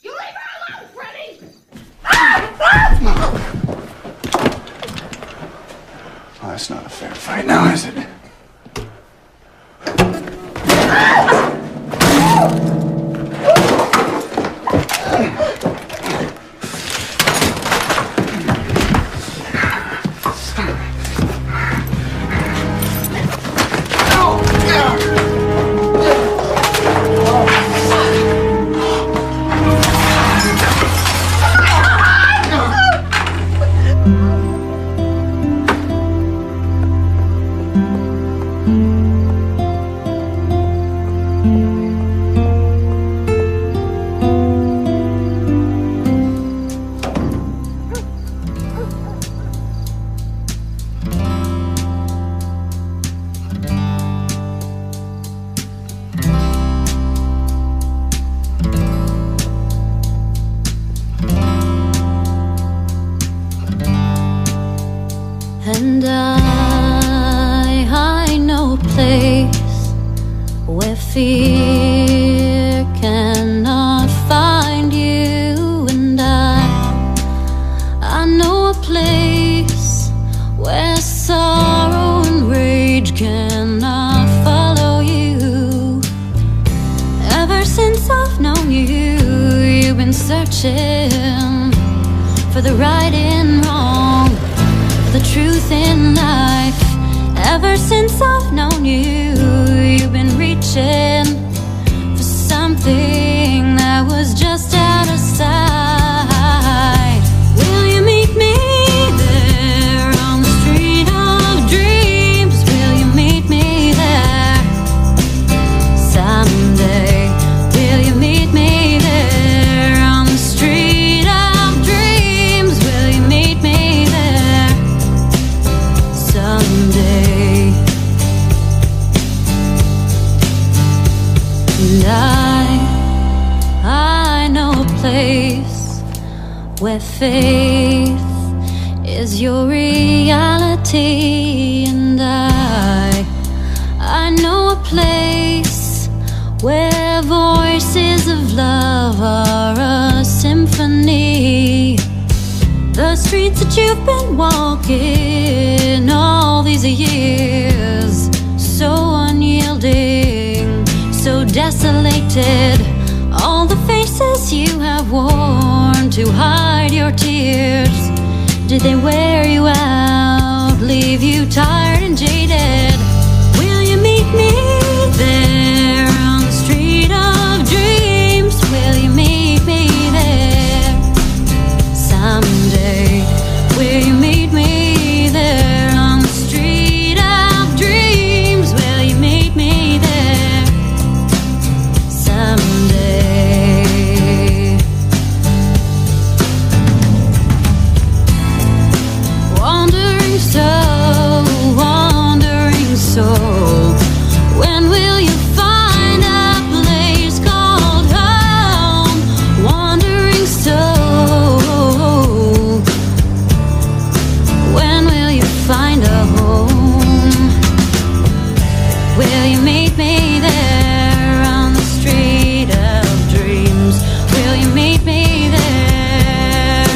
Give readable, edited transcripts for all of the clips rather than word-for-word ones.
You leave her alone, Freddy! Oh, that's not a fair fight now, is it? And I know a place where fear cannot find you. And I know a place where sorrow and rage cannot follow you. Ever since I've known you, you've been searching for the right and wrong, the truth in life. Ever since I've known you, you've been reaching for something that was just out of sight. Will you meet me there on the street of dreams? Will you meet me there someday? Will you meet me there on the street of dreams? Will you meet me there someday? And I know a place where faith is your reality. And I know a place where voices of love are a symphony. The streets that you've been walking all these years, so unyielding, so desolated. All the faces you have worn to hide your tears, did they wear you out, leave you tired and jaded? Will you meet me there on the street of dreams? Will you meet me there someday? Will you meet me there on the street of dreams? Will you meet me there someday? Wandering soul, when will you find a place called home? Wandering soul, when will you find a home? Will you meet me there on the street of dreams? Will you meet me there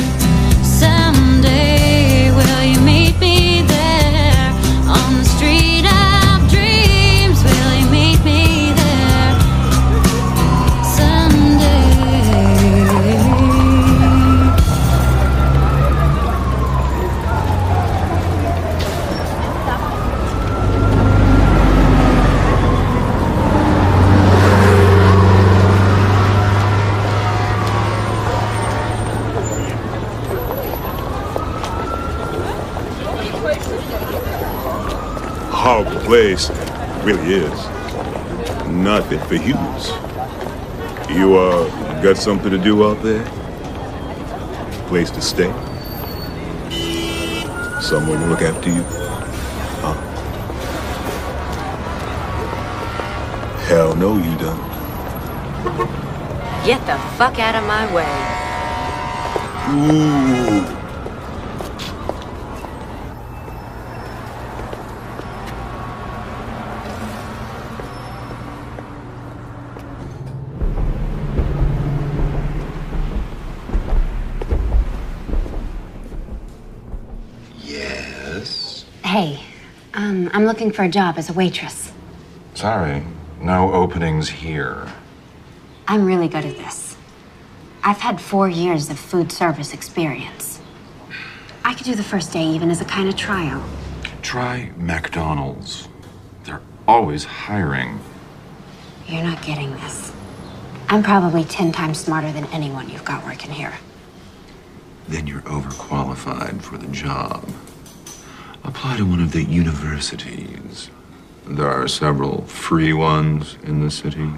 someday? Will you meet me there on the street of dreams? Will you meet me there someday? Horrible place, it really is. Nothing for humans. You got something to do out there? Place to stay? Someone to look after you? Huh? Hell no, you don't. Get the fuck out of my way. Ooh. Hey, I'm looking for a job as a waitress. Sorry, no openings here. I'm really good at this. I've had 4 years of food service experience. I could do the first day even as a kind of tryout. Try McDonald's. They're always hiring. You're not getting this. I'm probably 10 times smarter than anyone you've got working here. Then you're overqualified for the job. Apply to one of the universities. There are several free ones in the city.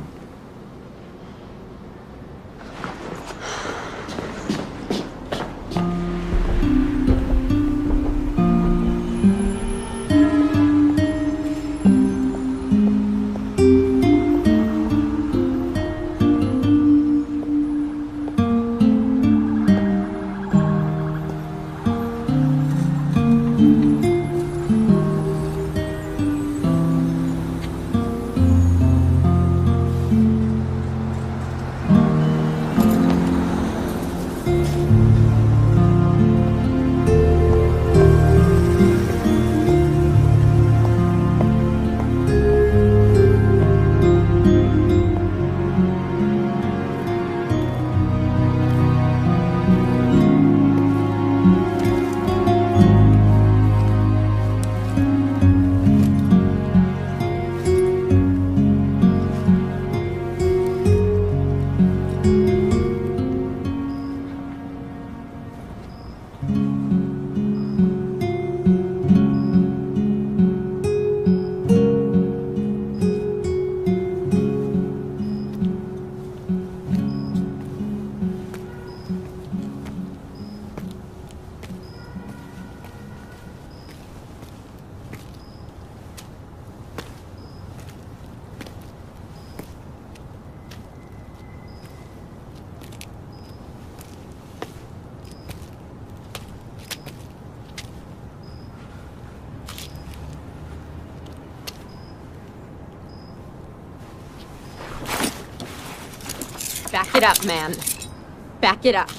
Back it up, man. Back it up.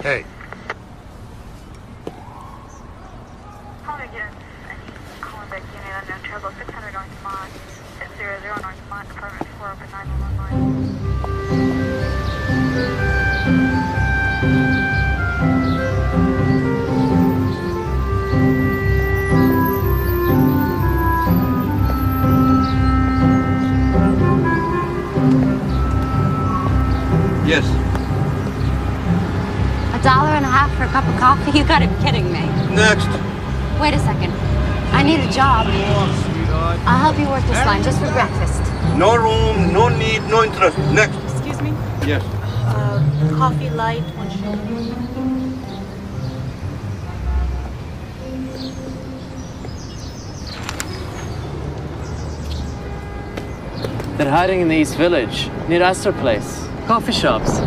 Hey. Call again. I need calling back unit unknown trouble 600 North Mont, 600 North Mont, Department 4, open 911 line. Yes. $1.50 for a cup of coffee? You gotta be kidding me. Next. Wait a second. I need a job. I'll help you work this line just for breakfast. No room, no need, no interest. Next. Excuse me? Yes. Coffee light, 1 shot. They're hiding in the East Village, near Astor Place. Coffee shops.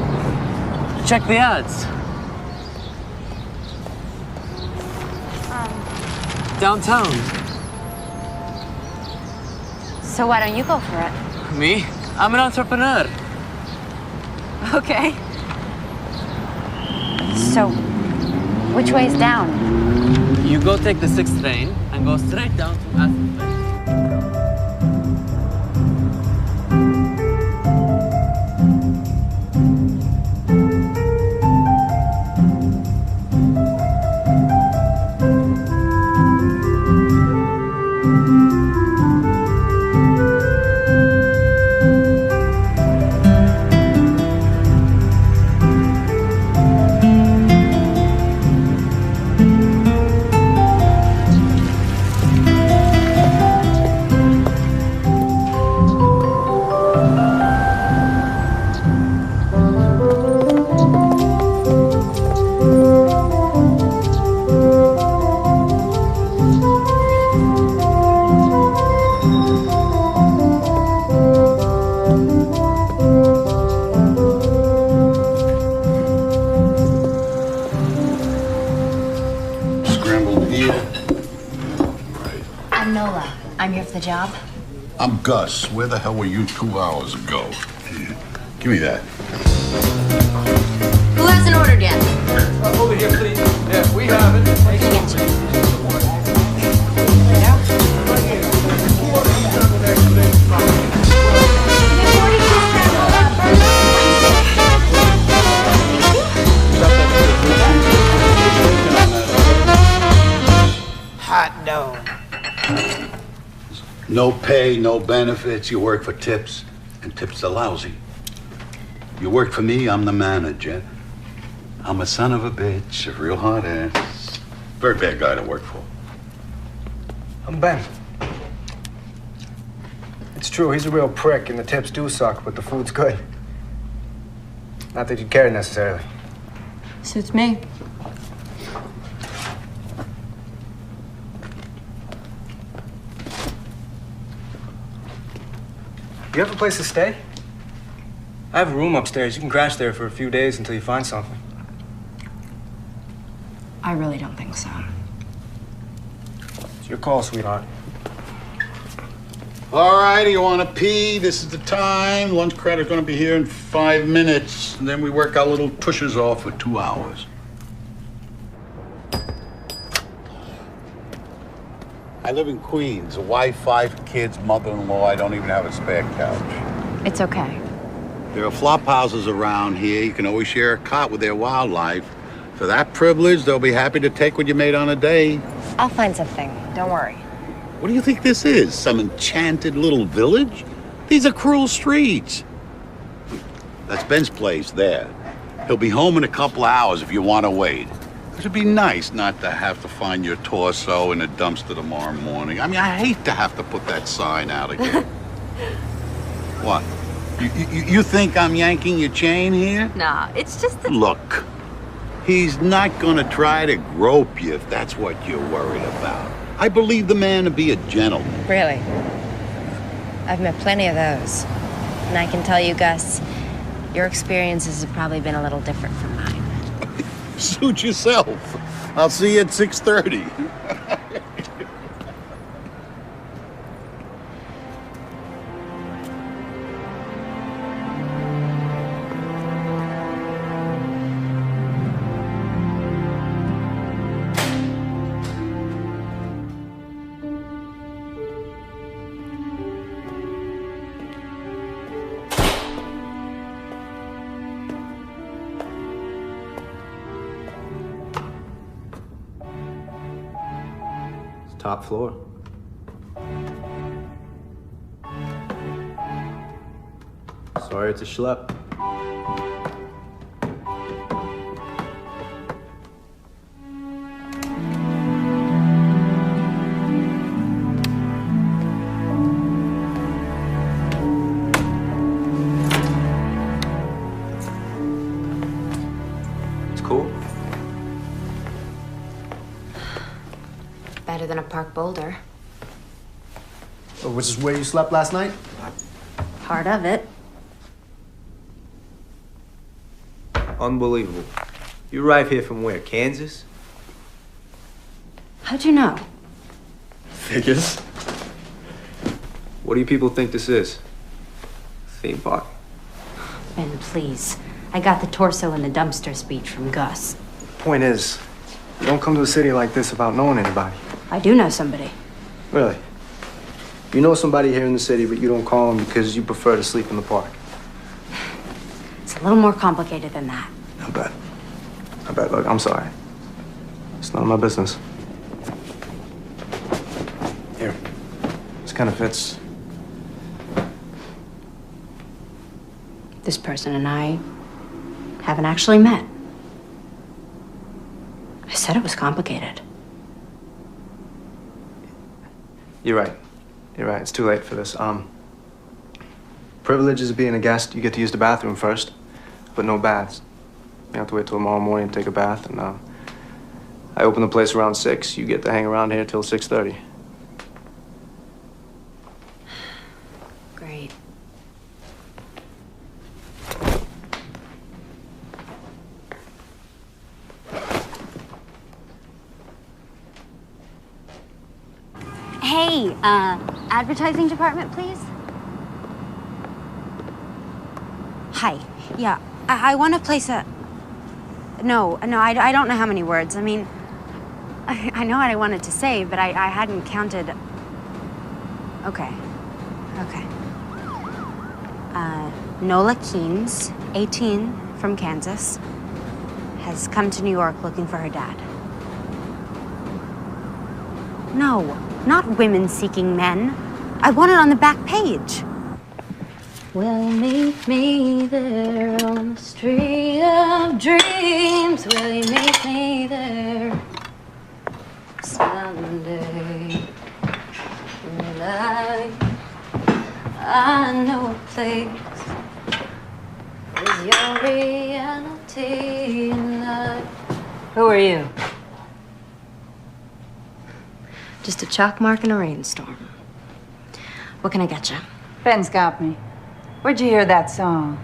Check the ads. Downtown. So why don't you go for it? Me? I'm an entrepreneur. Okay. So, which way's down? You go take the 6th train and go straight down to Astor Place. job? I'm Gus. Where the hell were you 2 hours ago? Give me that. Who hasn't ordered yet? Over here, please. Yeah, we have it. Hot dog. No pay, no benefits. You work for tips, and tips are lousy. You work for me, I'm the manager. I'm a son of a bitch, a real hard ass. Very bad guy to work for. I'm Ben. It's true, he's a real prick, and the tips do suck, but the food's good. Not that you care necessarily. Suits me. You have a place to stay? I have a room upstairs. You can crash there for a few days until you find something. I really don't think so. It's your call, sweetheart. All right, you want to pee? This is the time. Lunch credit's going to be here in 5 minutes. And then we work our little tushes off for 2 hours. I live in Queens. A wife, 5 kids, mother-in-law. I don't even have a spare couch. It's okay. There are flop houses around here. You can always share a cot with their wildlife. For that privilege, they'll be happy to take what you made on a day. I'll find something. Don't worry. What do you think this is? Some enchanted little village? These are cruel streets. That's Ben's place there. He'll be home in a couple hours if you want to wait. It'd be nice not to have to find your torso in a dumpster tomorrow morning. I mean, I hate to have to put that sign out again. What? You think I'm yanking your chain here? Nah, it's just that... Look, he's not gonna try to grope you if that's what you're worried about. I believe the man to be a gentleman. Really? I've met plenty of those. And I can tell you, Gus, your experiences have probably been a little different from mine. Suit yourself. I'll see you at 6:30. Top floor. Sorry, it's a schlep. It's cool. Better than a park boulder. Which is where you slept last night? Part of it. Unbelievable. You arrived here from where? Kansas? How'd you know? Figures. What do you people think this is? Theme park? Ben, please. I got the torso in the dumpster speech from Gus. Point is, you don't come to a city like this without knowing anybody. I do know somebody. Really? You know somebody here in the city, but you don't call them because you prefer to sleep in the park. It's a little more complicated than that. I bet. I bet. Look, I'm sorry. It's none of my business. Here. This kind of fits. This person and I haven't actually met. I said it was complicated. You're right. You're right. It's too late for this. Privileges of being a guest, you get to use the bathroom first, but no baths. You have to wait till tomorrow morning to take a bath, and I open the place around 6. You get to hang around here till 6:30. Great. Hey, Advertising department, please. Hi. Yeah, I want to place a... No, I don't know how many words. I mean, I know what I wanted to say, but I hadn't counted. Okay. Nola Keynes, 18, from Kansas, has come to New York looking for her dad. No, not women seeking men. I want it on the back page. Will you meet me there on the street of dreams? Will you meet me there someday? I know a place is your reality tonight. Who are you? Just a chalk mark in a rainstorm. What can I get you? Ben's got me. Where'd you hear that song?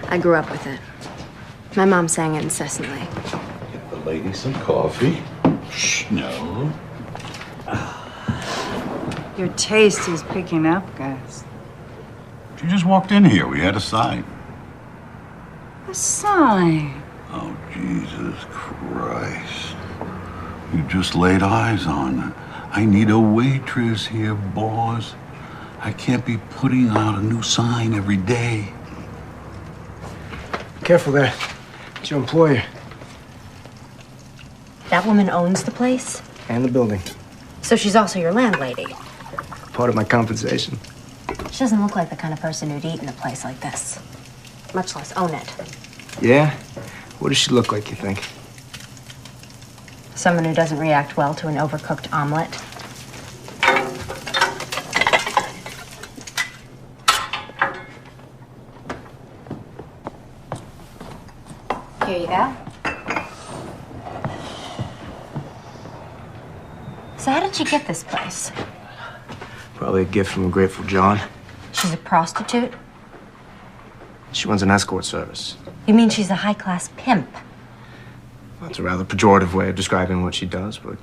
I grew up with it. My mom sang it incessantly. Get the lady some coffee. Shh, no. Your taste is picking up, Gus. She just walked in here. We had a sign. A sign? Oh, Jesus Christ. You just laid eyes on her. I need a waitress here, boss. I can't be putting out a new sign every day. Careful there. It's your employer. That woman owns the place? And the building. So she's also your landlady? Part of my compensation. She doesn't look like the kind of person who'd eat in a place like this. Much less own it. Yeah? What does she look like, you think? Someone who doesn't react well to an overcooked omelet. Here you go. So how did she get this place? Probably a gift from a Grateful John. She's a prostitute? She runs an escort service. You mean she's a high-class pimp? Well, it's a rather pejorative way of describing what she does, but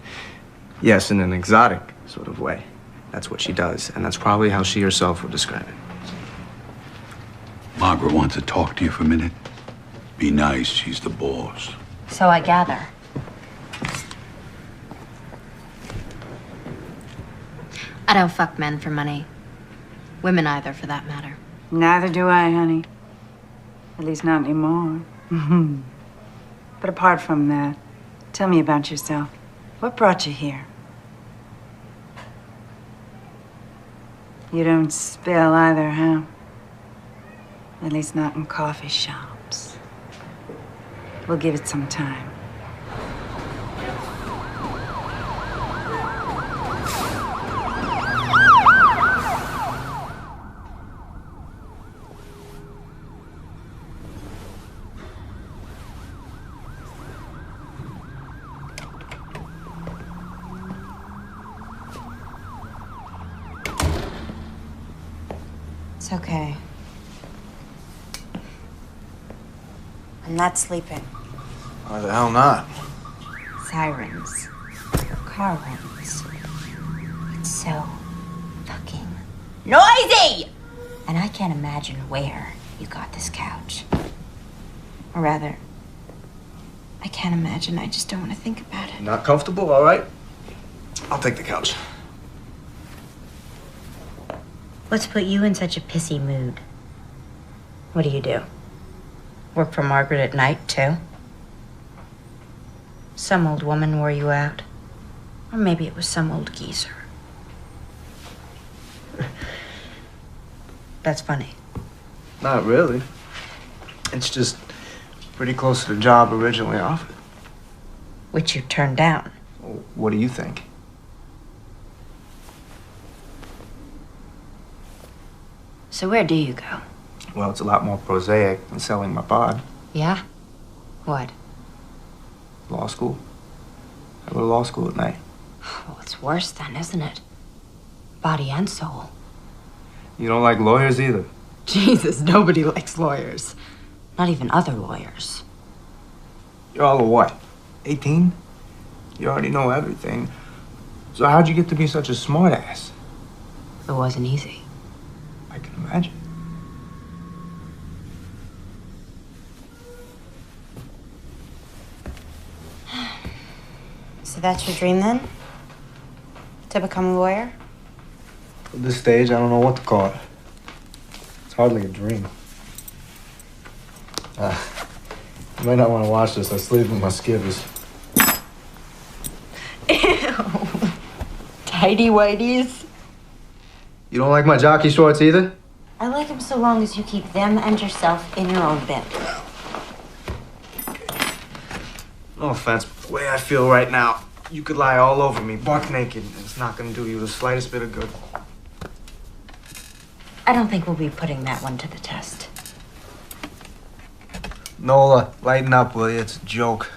yes, in an exotic sort of way. That's what she does, and that's probably how she herself would describe it. Margaret wants to talk to you for a minute. Be nice, she's the boss. So I gather. I don't fuck men for money. Women either, for that matter. Neither do I, honey. At least not anymore. But apart from that, tell me about yourself. What brought you here? You don't spill either, huh? At least not in coffee shops. We'll give it some time. It's okay. I'm not sleeping. Why the hell not? Sirens. Car runs. It's so fucking noisy! And I can't imagine where you got this couch. Or rather, I can't imagine. I just don't want to think about it. Not comfortable? All right. I'll take the couch. What's put you in such a pissy mood? What do? Work for Margaret at night, too? Some old woman wore you out. Or maybe it was some old geezer. That's funny. Not really. It's just pretty close to the job originally offered. Which you turned down. Well, what do you think? So where do you go? Well, it's a lot more prosaic than selling my pod. Yeah? What? Law school. I go to law school at night. Well, it's worse then, isn't it? Body and soul. You don't like lawyers either. Jesus, nobody likes lawyers. Not even other lawyers. You're all of what? 18? You already know everything. So how'd you get to be such a smartass? It wasn't easy. I can imagine. So that's your dream then? To become a lawyer? At this stage, I don't know what to call it. It's hardly a dream. You might not want to watch this. I sleep with my skivvies. Ew. Tidy whities. You don't like my jockey shorts either? I like them so long as you keep them and yourself in your own bed. No offense, but the way I feel right now, you could lie all over me, buck naked, and it's not gonna do you the slightest bit of good. I don't think we'll be putting that one to the test. Nola, lighten up, will you? It's a joke.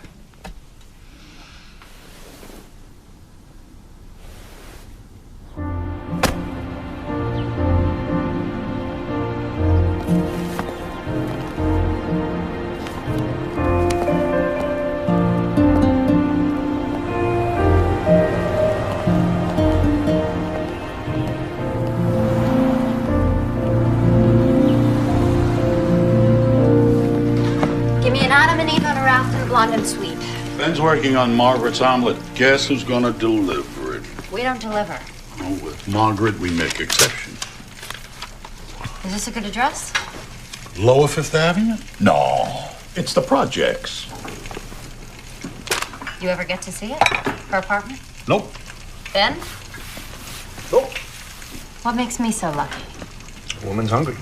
Adam and Eve on a raft and a blonde and sweet. Ben's working on Margaret's omelet. Guess who's gonna deliver it? We don't deliver. Oh, with Margaret, we make exceptions. Is this a good address? Lower Fifth Avenue? No, it's the projects. You ever get to see it? Her apartment? Nope. Ben? Nope. What makes me so lucky? A woman's hungry.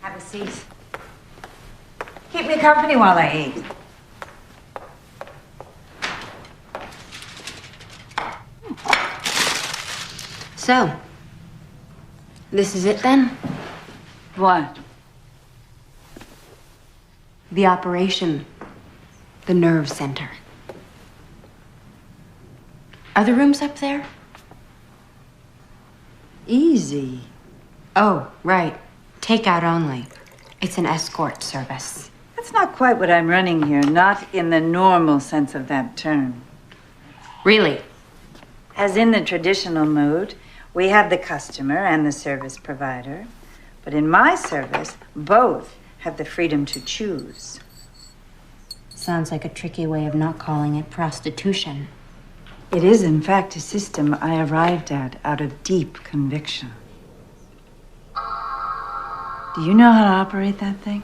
Have a seat. Keep me company while I eat. So, this is it then? What? The operation. The nerve center. Are the rooms up there? Easy. Oh, right. Takeout only. It's an escort service. That's not quite what I'm running here, not in the normal sense of that term. Really? As in the traditional mood, we have the customer and the service provider. But in my service, both have the freedom to choose. Sounds like a tricky way of not calling it prostitution. It is, in fact, a system I arrived at out of deep conviction. Do you know how to operate that thing?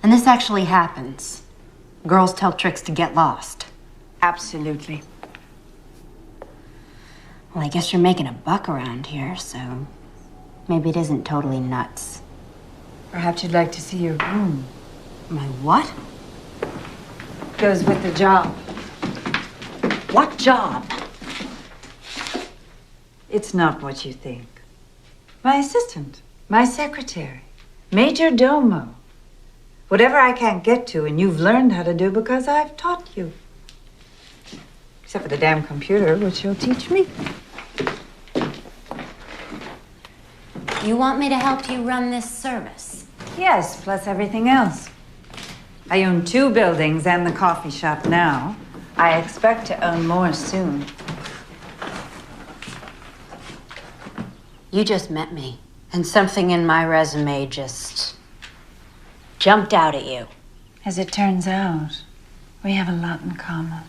And this actually happens. Girls tell tricks to get lost. Absolutely. Well, I guess you're making a buck around here, so maybe it isn't totally nuts. Perhaps you'd like to see your room. My what? Goes with the job. What job? It's not what you think. My assistant, my secretary, major domo. Whatever I can't get to and you've learned how to do because I've taught you. Except for the damn computer, which you'll teach me. You want me to help you run this service? Yes, plus everything else. I own 2 buildings and the coffee shop now. I expect to own more soon. You just met me, and something in my resume just jumped out at you. As it turns out, we have a lot in common.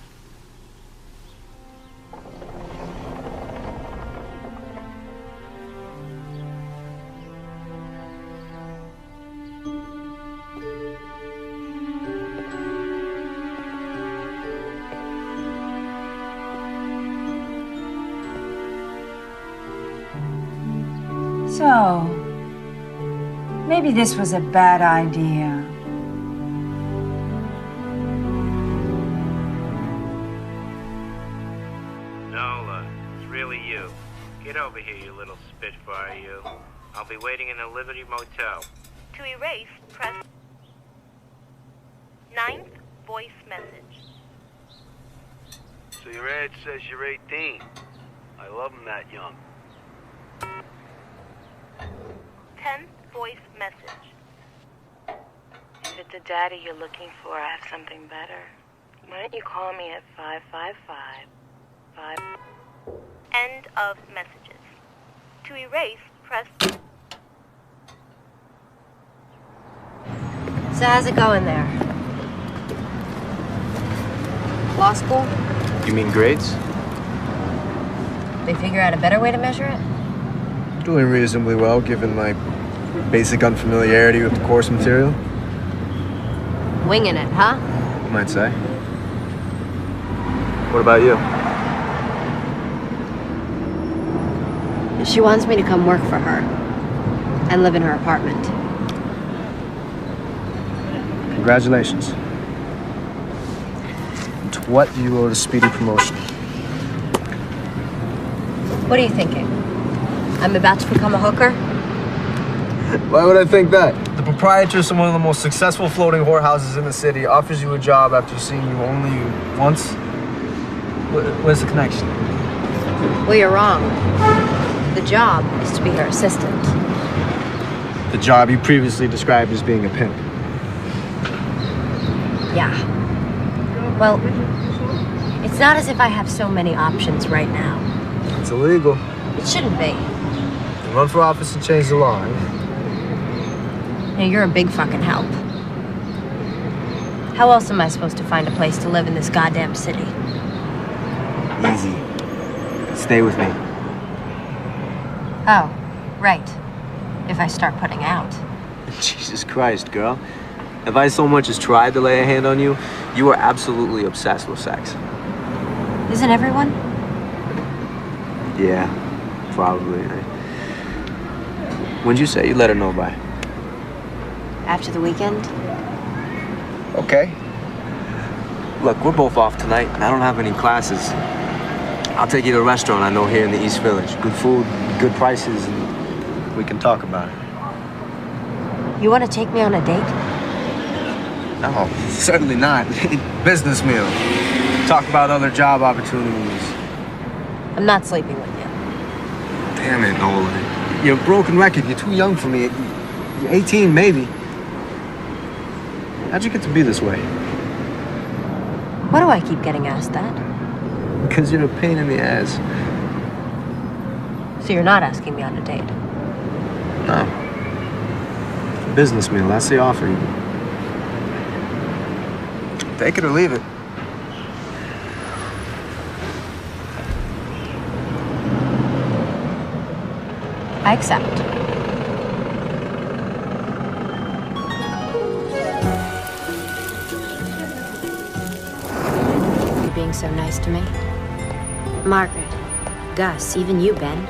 So, maybe this was a bad idea. Nola, it's really you. Get over here, you little spitfire, you. I'll be waiting in the Liberty Motel. To erase, press 9th voice message. So your ad says you're 18. I love 'em that young. 10th voice message. If it's a daddy you're looking for, I have something better. Why don't you call me at 555-5... End of messages. To erase, press... So how's it going there? Law school? You mean grades? They figure out a better way to measure it? Doing reasonably well, given my basic unfamiliarity with the course material. Winging it, huh? You might say. What about you? She wants me to come work for her and live in her apartment. Congratulations. And to what do you owe the speedy promotion? What are you thinking? I'm about to become a hooker? Why would I think that? The proprietress of one of the most successful floating whorehouses in the city offers you a job after seeing you only once? Where's the connection? Well, you're wrong. The job is to be her assistant. The job you previously described as being a pimp. Yeah. Well, it's not as if I have so many options right now. It's illegal. It shouldn't be. You run for office and change the law, eh? Hey, you're a big fucking help. How else am I supposed to find a place to live in this goddamn city? Easy. Stay with me. Oh, right. If I start putting out. Jesus Christ, girl. If I so much as tried to lay a hand on you, you are absolutely obsessed with sex. Isn't everyone? Yeah, probably. When'd you say you'd let her know by? After the weekend? Okay. Look, we're both off tonight, and I don't have any classes. I'll take you to a restaurant I know here in the East Village. Good food, good prices, and we can talk about it. You want to take me on a date? No, certainly not. Business meal. Talk about other job opportunities. I'm not sleeping with you. Damn it, Nola. You're a broken record. You're too young for me. You're 18, maybe. How'd you get to be this way? Why do I keep getting asked that? Because you're a pain in the ass. So you're not asking me on a date? No. Business meal, that's the offer. Take it or leave it. I accept. You being so nice to me. Margaret, Gus, even you, Ben.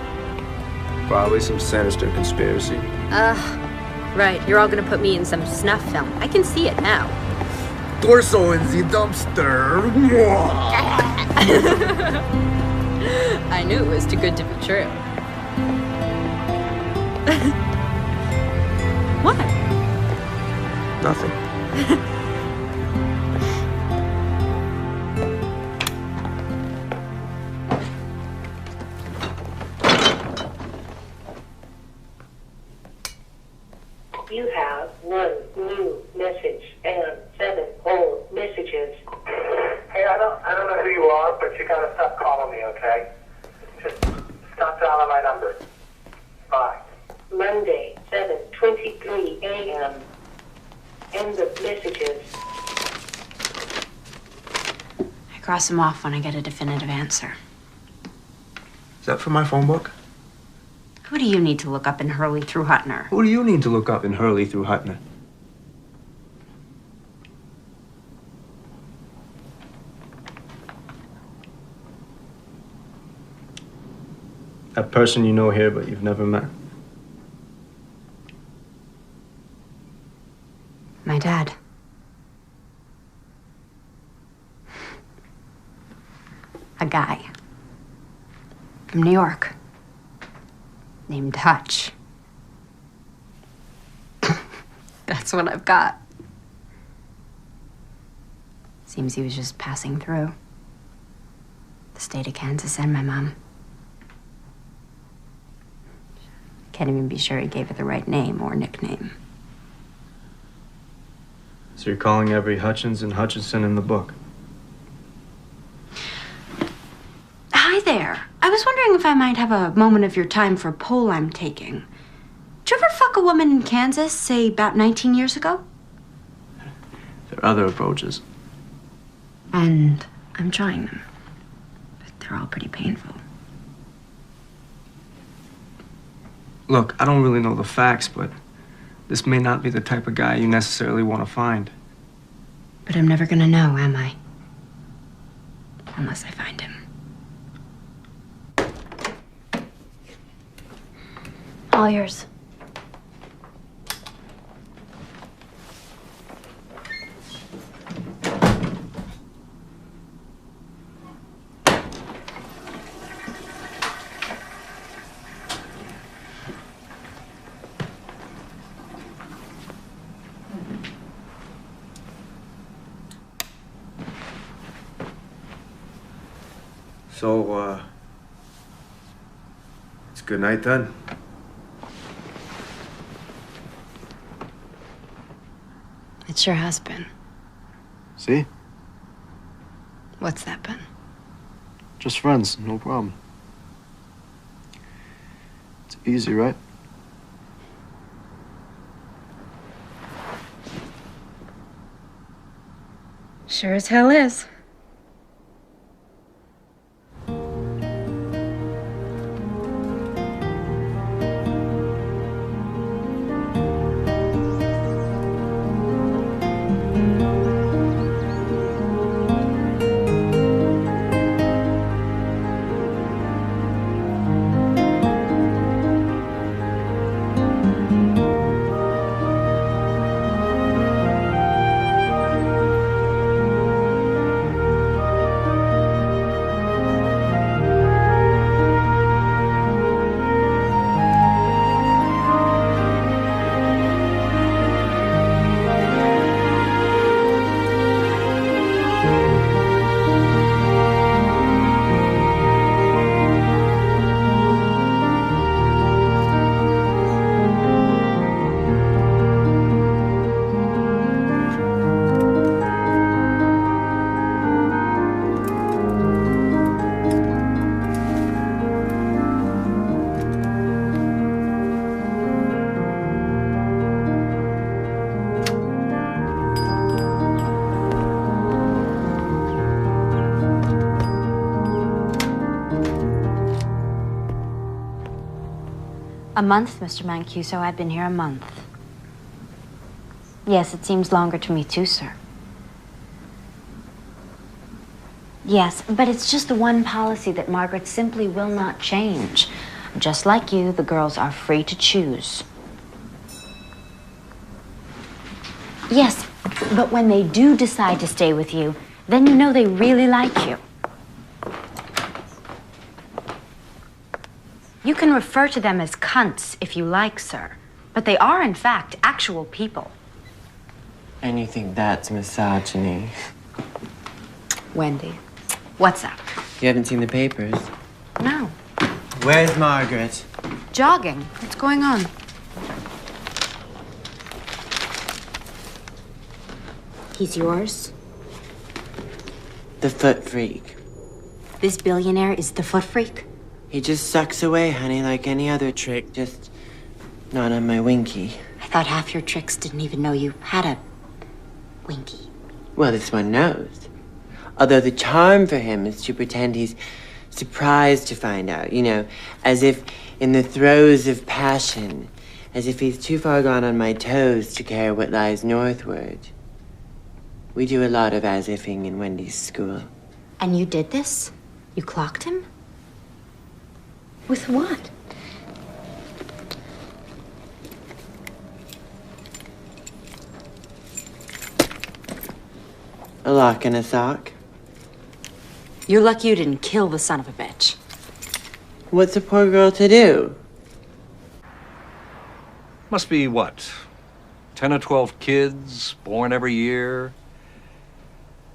Probably some sinister conspiracy. Right. You're all gonna put me in some snuff film. I can see it now. Torso in the dumpster. I knew it was too good to be true. What? Nothing. You have 1 new message and 7 old messages. Hey, I don't know who you are, but you gotta stop calling me, okay? Just stop dialing my number. Bye. Monday, 7:23 a.m. End of messages. I cross them off when I get a definitive answer. Is that from my phone book? Who do you need to look up in Hurley through Hutner? Who do you need to look up in Hurley through Hutner? That person you know here, but you've never met. My dad. A guy. From New York. Named Hutch. That's what I've got. Seems he was just passing through. The state of Kansas and my mom. Can't even be sure he gave her the right name or nickname. So you're calling every Hutchins and Hutchinson in the book? Hi there. I was wondering if I might have a moment of your time for a poll I'm taking. Did you ever fuck a woman in Kansas, say about 19 years ago? There are other approaches. And I'm trying them. But they're all pretty painful. Look, I don't really know the facts, but this may not be the type of guy you necessarily want to find. But I'm never gonna know, am I? Unless I find him. All yours. So, it's good night then? It sure has been. See? What's that been? Just friends, no problem. It's easy, right? Sure as hell is. A month, Mr. Mancuso. I've been here a month. Yes, it seems longer to me too, sir. Yes, but it's just the one policy that Margaret simply will not change. Just like you, the girls are free to choose. Yes, but when they do decide to stay with you, then you know they really like you. You can refer to them as cunts if you like, sir. But they are, in fact, actual people. And you think that's misogyny? Wendy, what's up? You haven't seen the papers? No. Where's Margaret? Jogging. What's going on? He's yours? The foot freak. This billionaire is the foot freak? He just sucks away, honey, like any other trick, just not on my winky. I thought half your tricks didn't even know you had a winky. Well, this one knows. Although the charm for him is to pretend he's surprised to find out, you know, as if in the throes of passion, as if he's too far gone on my toes to care what lies northward. We do a lot of as-ifing in Wendy's school. And you did this? You clocked him? With what? A lock and a sock. You're lucky you didn't kill the son of a bitch. What's a poor girl to do? Must be what? 10 or 12 kids born every year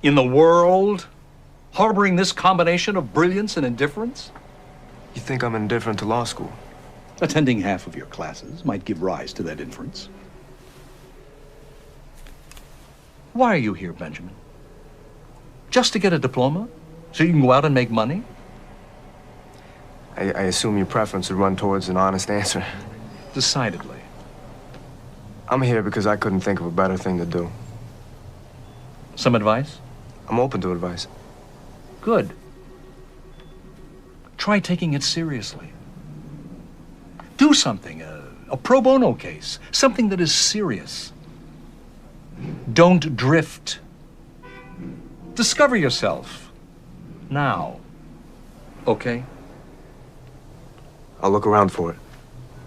in the world harboring this combination of brilliance and indifference? You think I'm indifferent to law school? Attending half of your classes might give rise to that inference. Why are you here, Benjamin? Just to get a diploma? So you can go out and make money? I assume your preference would run towards an honest answer. Decidedly. I'm here because I couldn't think of a better thing to do. Some advice? I'm open to advice. Good. Try taking it seriously. Do something, a pro bono case, something that is serious. Don't drift. Discover yourself. Now. Okay? I'll look around for it.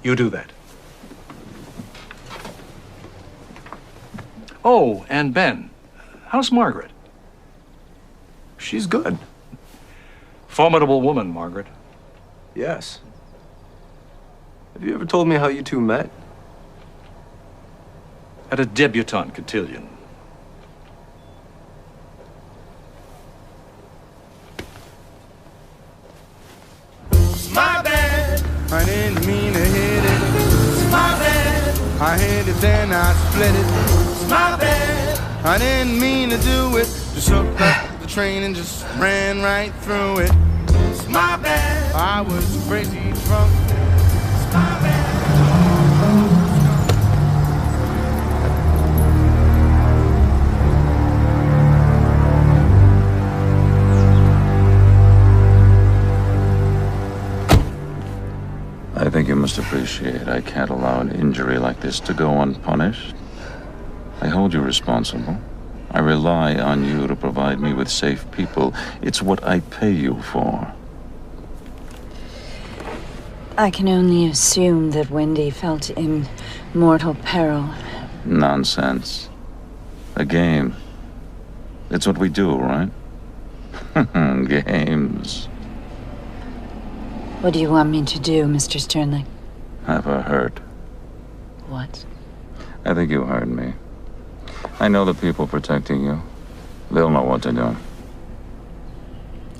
You do that. Oh, and Ben, how's Margaret? She's good. Formidable woman, Margaret. Yes. Have you ever told me how you two met? At a debutante cotillion. It's my bad. I didn't mean to hit it. It's my bad. I hit it, then I split it. It's my bad. I didn't mean to do it. Just hooked up the train and just ran right through it. It's my bad. I was crazy drunk. It's my bad. I think you must appreciate I can't allow an injury like this to go unpunished. I hold you responsible. I rely on you to provide me with safe people. It's what I pay you for. I can only assume that Wendy felt in mortal peril. Nonsense. A game. It's what we do, right? Games. What do you want me to do, Mr. Sternlicht? Have her hurt. What? I think you heard me. I know the people protecting you. They'll know what to do.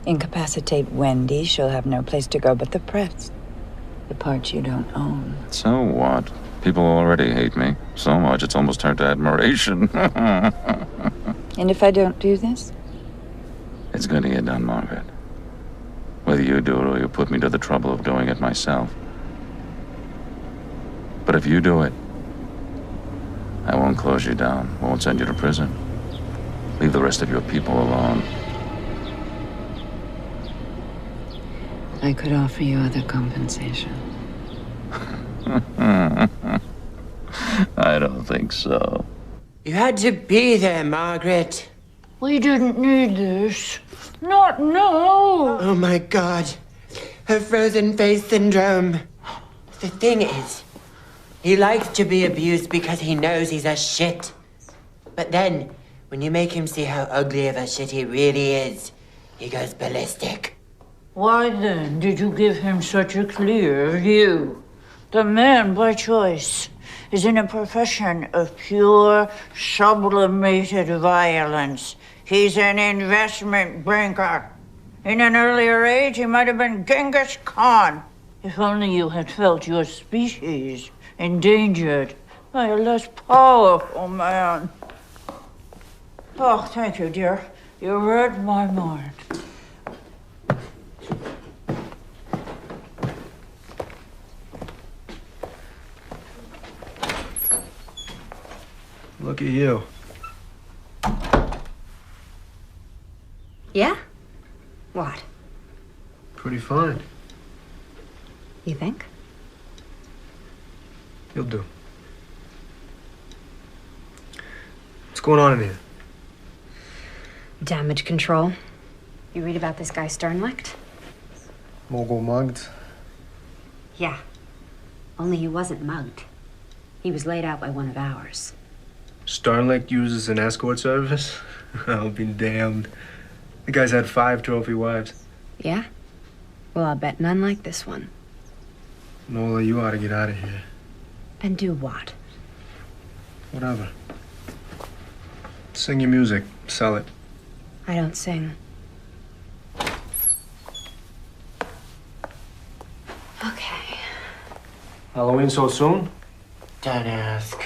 Incapacitate Wendy, she'll have no place to go but the press. The part you don't own. So what? People already hate me. So much it's almost turned to admiration. And if I don't do this? It's going to get done, Margaret. Whether you do it or you put me to the trouble of doing it myself. But if you do it, I won't close you down, won't send you to prison. Leave the rest of your people alone. I could offer you other compensation. I don't think so. You had to be there, Margaret. We didn't need this. Not now. Oh my God. Her frozen face syndrome. The thing is, he likes to be abused because he knows he's a shit. But then, when you make him see how ugly of a shit he really is, he goes ballistic. Why then did you give him such a clear view? The man, by choice, is in a profession of pure, sublimated violence. He's an investment banker. In an earlier age, he might have been Genghis Khan. If only you had felt your species endangered by a less powerful man. Oh, thank you, dear. You read my mind. Look at you. Yeah? What? Pretty fine. You think? You'll do. What's going on in here? Damage control. You read about this guy Sternlicht? Mogul mugged? Yeah. Only he wasn't mugged. He was laid out by one of ours. Sternlicht uses an escort service? I'll be damned. The guy's had 5 trophy wives. Yeah? Well, I'll bet none like this one. Nola, you ought to get out of here. And do what? Whatever. Sing your music. Sell it. I don't sing. Okay. Halloween so soon? Don't ask.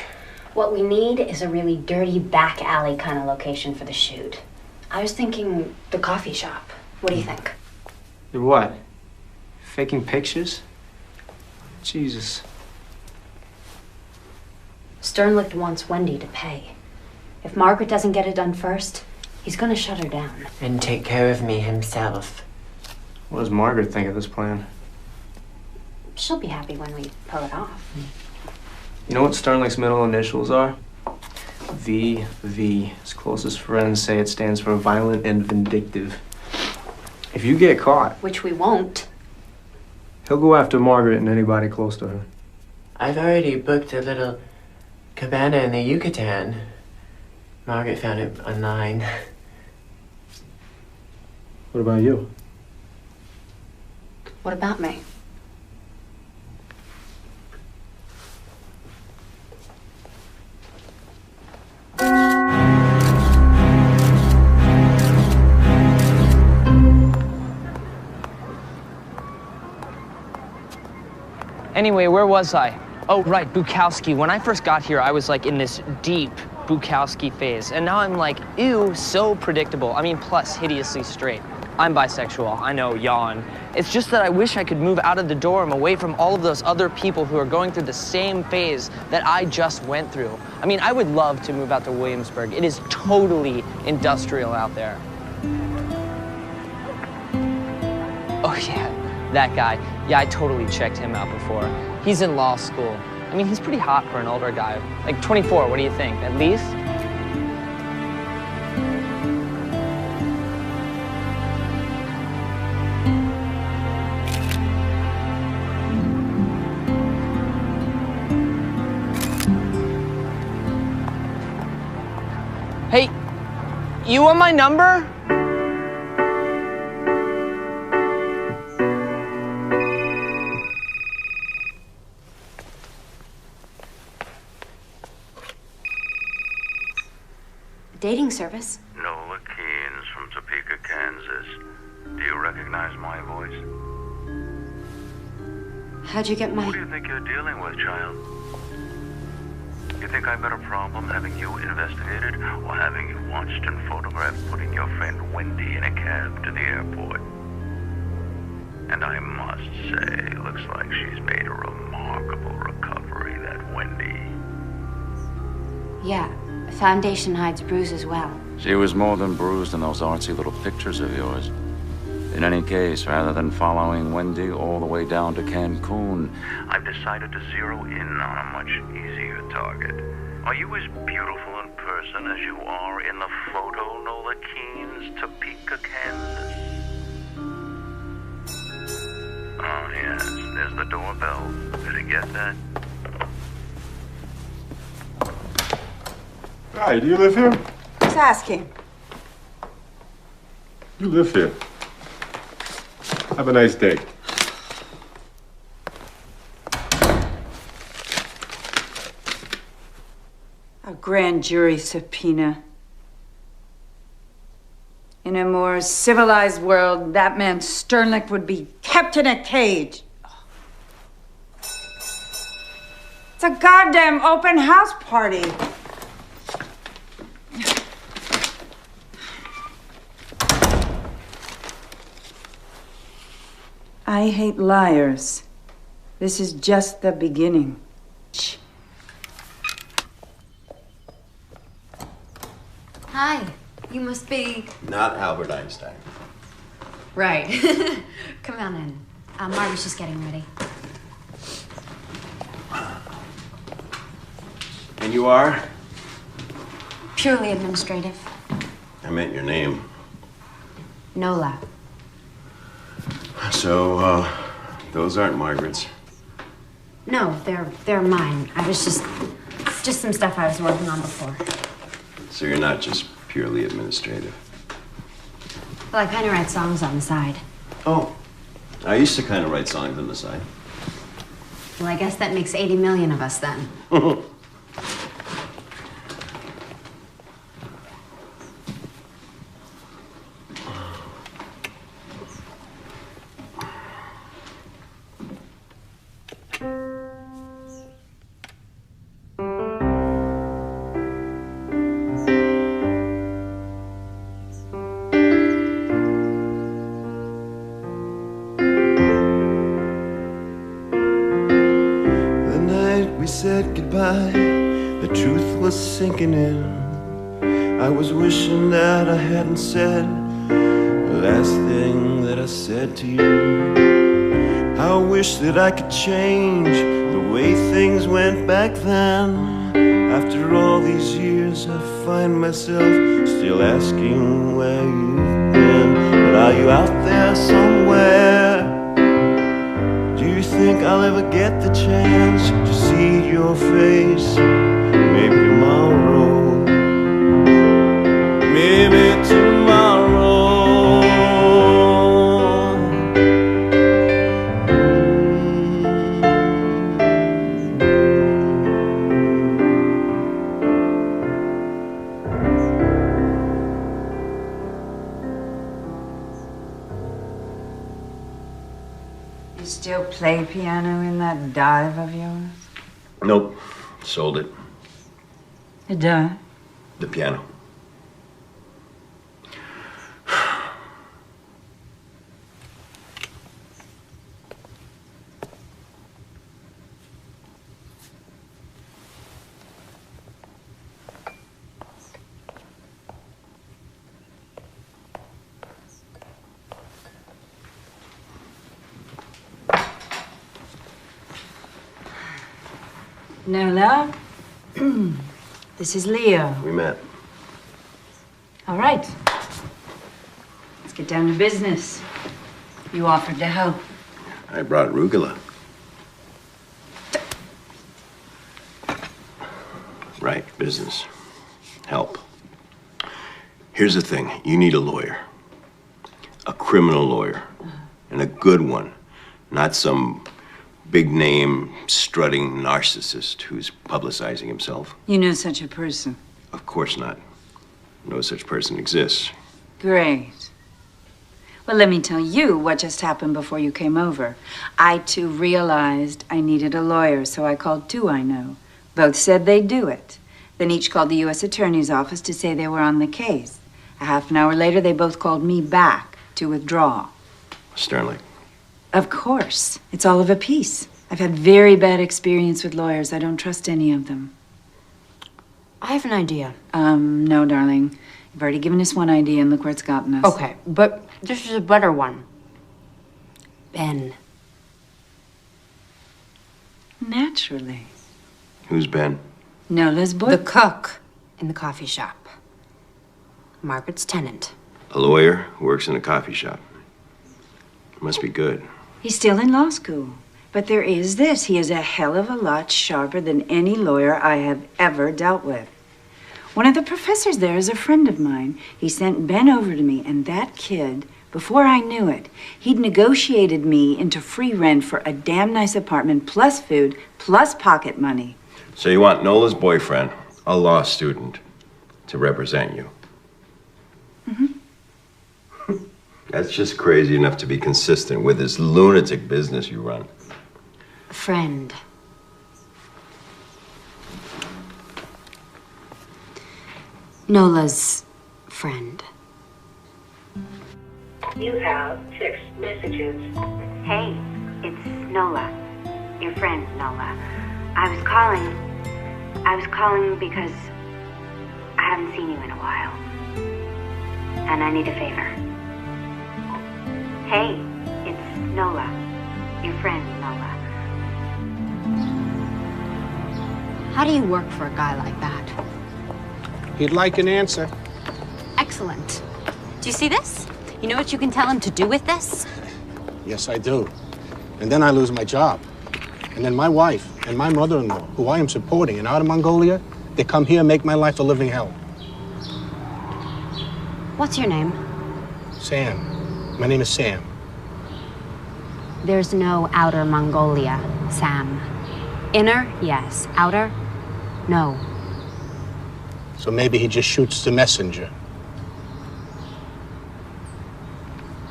What we need is a really dirty back alley kind of location for the shoot. I was thinking the coffee shop. What do you think? You're what? Faking pictures? Jesus. Sternlicht wants Wendy to pay. If Margaret doesn't get it done first, he's gonna shut her down. And take care of me himself. What does Margaret think of this plan? She'll be happy when we pull it off. You know what Sternlicht's middle initials are? VV. His closest friends say it stands for violent and vindictive. If you get caught, Which we won't. he'll go after Margaret and anybody close to her. I've already booked a little cabana in the Yucatan. Margaret found it online. What about you? What about me? Anyway, where was I? Oh, right, Bukowski. When I first got here, I was like in this deep Bukowski phase. And now I'm like, ew, so predictable. I mean, plus hideously straight. I'm bisexual, I know, yawn. It's just that I wish I could move out of the dorm, away from all of those other people who are going through the same phase that I just went through. I mean, I would love to move out to Williamsburg. It is totally industrial out there. Oh yeah, that guy. Yeah, I totally checked him out before. He's in law school. I mean, he's pretty hot for an older guy. Like 24, what do you think? At least? Hey, you want my number? Dating service. Nola Keynes from Topeka, Kansas. Do you recognize my voice? How'd you get my... Who do you think you're dealing with, child? You think I've got a problem having you investigated or having you watched and photographed putting your friend Wendy in a cab to the airport? And I must say, looks like she's made a remarkable recovery, that Wendy. Yeah, foundation hides bruises well. She was more than bruised in those artsy little pictures of yours. In any case, rather than following Wendy all the way down to Cancun, I've decided to zero in on a much easier target. Are you as beautiful in person as you are in the photo, Nola Keynes, Topeka, Kansas? Oh, yes, there's the doorbell. Did you get that? Hi, do you live here? Who's asking? You live here. Have a nice day. A grand jury subpoena. In a more civilized world, that man Sternlicht would be kept in a cage. It's a goddamn open house party. I hate liars. This is just the beginning. Hi, you must be... Not Albert Einstein. Right. Come on in. Margaret's just getting ready. And you are? Purely administrative. I meant your name. Nola. So, those aren't Margaret's. No, they're mine. I was just some stuff I was working on before. So you're not just purely administrative. Well, I kind of write songs on the side. Oh, I used to kind of write songs on the side. Well, I guess that makes 80 million of us then. We said goodbye, the truth was sinking in. I was wishing that I hadn't said the last thing that I said to you. I wish that I could change the way things went back then. After all these years, I find myself still asking where you've been. But are you out there somewhere? Do you think I'll ever get the chance to see your face? Maybe tomorrow. Maybe tomorrow. You still play piano in that dive of yours? Nope. Sold it. The dive? The piano. Nola, this is Leo. We met. All right. Let's get down to business. You offered to help. I brought arugula. Right, business. Help. Here's the thing. You need a lawyer. A criminal lawyer. And a good one. Not some big-name, strutting narcissist who's publicizing himself. You know such a person. Of course not. No such person exists. Great. Well, let me tell you what just happened before you came over. I, too, realized I needed a lawyer, so I called two I know. Both said they'd do it. Then each called the U.S. Attorney's office to say they were on the case. A half an hour later, they both called me back to withdraw. Sternly. Of course. It's all of a piece. I've had very bad experience with lawyers. I don't trust any of them. I have an idea. No, darling. You've already given us one idea, and look where it's gotten us. Okay, but this is a better one. Ben. Naturally. Who's Ben? Nola's boy. The cook in the coffee shop. Margaret's tenant. A lawyer who works in a coffee shop. Must be good. He's still in law school. But there is this. He is a hell of a lot sharper than any lawyer I have ever dealt with. One of the professors there is a friend of mine. He sent Ben over to me, and that kid, before I knew it, he'd negotiated me into free rent for a damn nice apartment, plus food, plus pocket money. So you want Nola's boyfriend, a law student, to represent you? Mm-hmm. That's just crazy enough to be consistent with this lunatic business you run. Friend. Nola's friend. You have 6 messages. Hey, it's Nola. Your friend, Nola. I was calling because I haven't seen you in a while. And I need a favor. Hey, it's Nola. Your friend, Nola. How do you work for a guy like that? He'd like an answer. Excellent. Do you see this? You know what you can tell him to do with this? Yes, I do. And then I lose my job. And then my wife and my mother-in-law, who I am supporting in Outer Mongolia, they come here and make my life a living hell. What's your name? Sam. My name is Sam. There's no outer Mongolia, Sam. Inner, yes. Outer, no. So maybe he just shoots the messenger.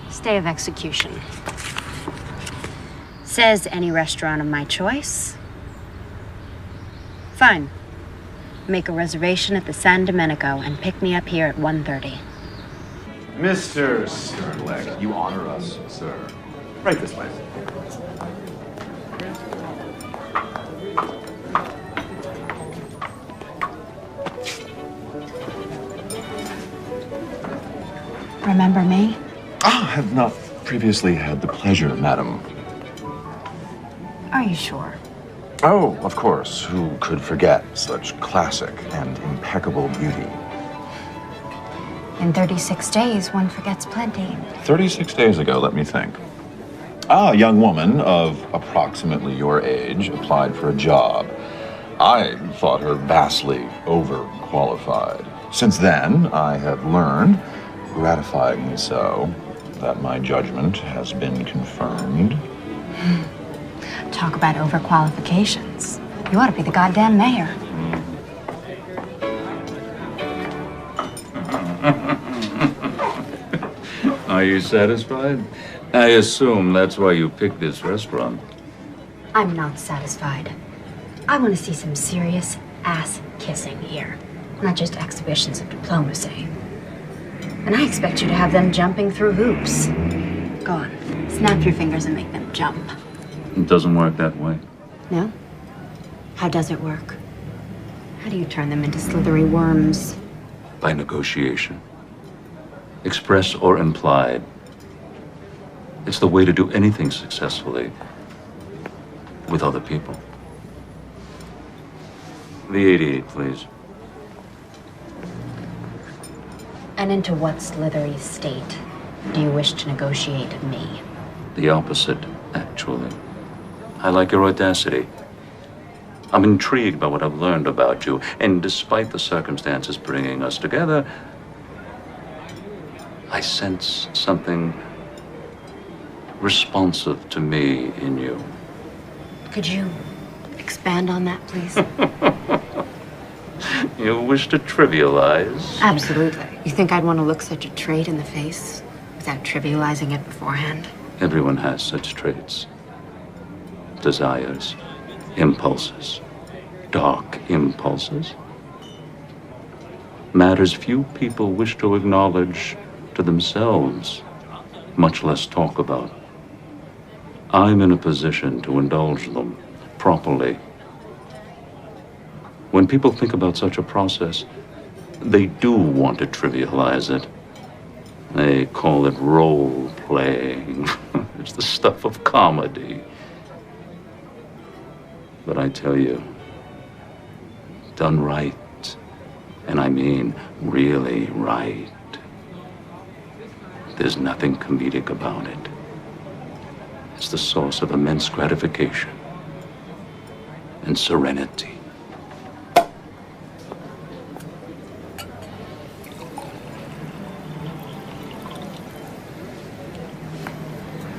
Stay of execution. Says any restaurant of my choice. Fine. Make a reservation at the San Domenico and pick me up here at 1:30. Mr. Sternleck, you honor us, sir. Right this way. Remember me? Ah, I have not previously had the pleasure, madam. Are you sure? Oh, of course. Who could forget such classic and impeccable beauty? In 36 days, one forgets plenty. 36 days ago, let me think. A young woman of approximately your age applied for a job. I thought her vastly overqualified. Since then, I have learned, gratifyingly so, that my judgment has been confirmed. Talk about overqualifications. You ought to be the goddamn mayor. Are you satisfied? I assume that's why you picked this restaurant. I'm not satisfied. I want to see some serious ass kissing here, not just exhibitions of diplomacy. And I expect you to have them jumping through hoops. Go on, snap your fingers and make them jump. It doesn't work that way. No? How does it work? How do you turn them into slithery worms? By negotiation. Express or implied. It's the way to do anything successfully with other people. The 88, please. And into what slithery state do you wish to negotiate me? The opposite, actually. I like your audacity. I'm intrigued by what I've learned about you, and despite the circumstances bringing us together, I sense something responsive to me in you. Could you expand on that, please? You wish to trivialize? Absolutely. You think I'd want to look such a trait in the face without trivializing it beforehand? Everyone has such traits. Desires, impulses, dark impulses. Matters few people wish to acknowledge to themselves, much less talk about. I'm in a position to indulge them properly. When people think about such a process, they do want to trivialize it. They call it role-playing. It's the stuff of comedy. But I tell you, done right, and I mean really right, there's nothing comedic about it. It's the source of immense gratification and serenity.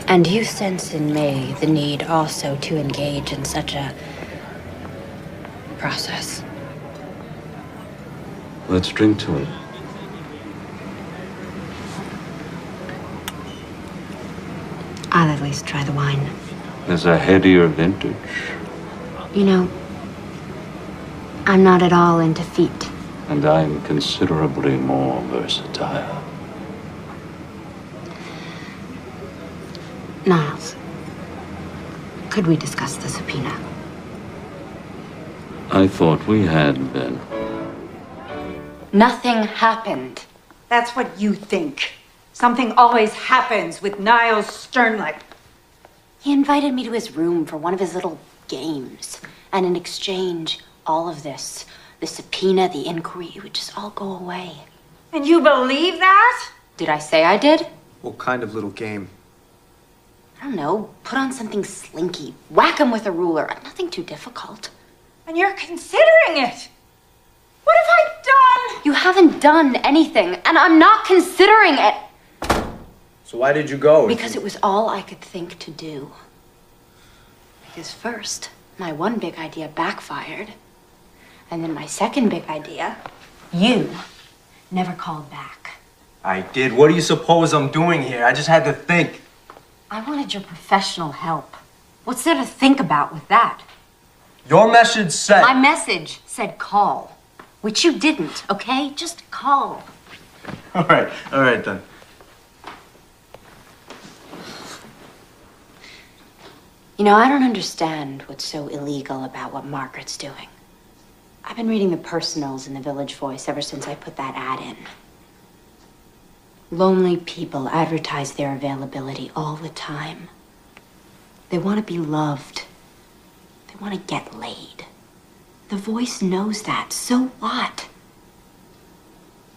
And you sense in me the need also to engage in such a process. Let's drink to it. I'll at least try the wine. There's a headier vintage. You know, I'm not at all into feet. And I'm considerably more versatile. Niles, could we discuss the subpoena? I thought we had been. Nothing happened. That's what you think. Something always happens with Niles Sternleck. He invited me to his room for one of his little games. And in exchange, all of this, the subpoena, the inquiry, would just all go away. And you believe that? Did I say I did? What kind of little game? I don't know. Put on something slinky. Whack him with a ruler. Nothing too difficult. And you're considering it. What have I done? You haven't done anything, and I'm not considering it. So why did you go? Because it was all I could think to do. Because first, my one big idea backfired. And then my second big idea, you never called back. I did. What do you suppose I'm doing here? I just had to think. I wanted your professional help. What's there to think about with that? Your message said... My message said call, which you didn't, okay? Just call. All right then. You know, I don't understand what's so illegal about what Margaret's doing. I've been reading the personals in the Village Voice ever since I put that ad in. Lonely people advertise their availability all the time. They want to be loved. They want to get laid. The Voice knows that. So what?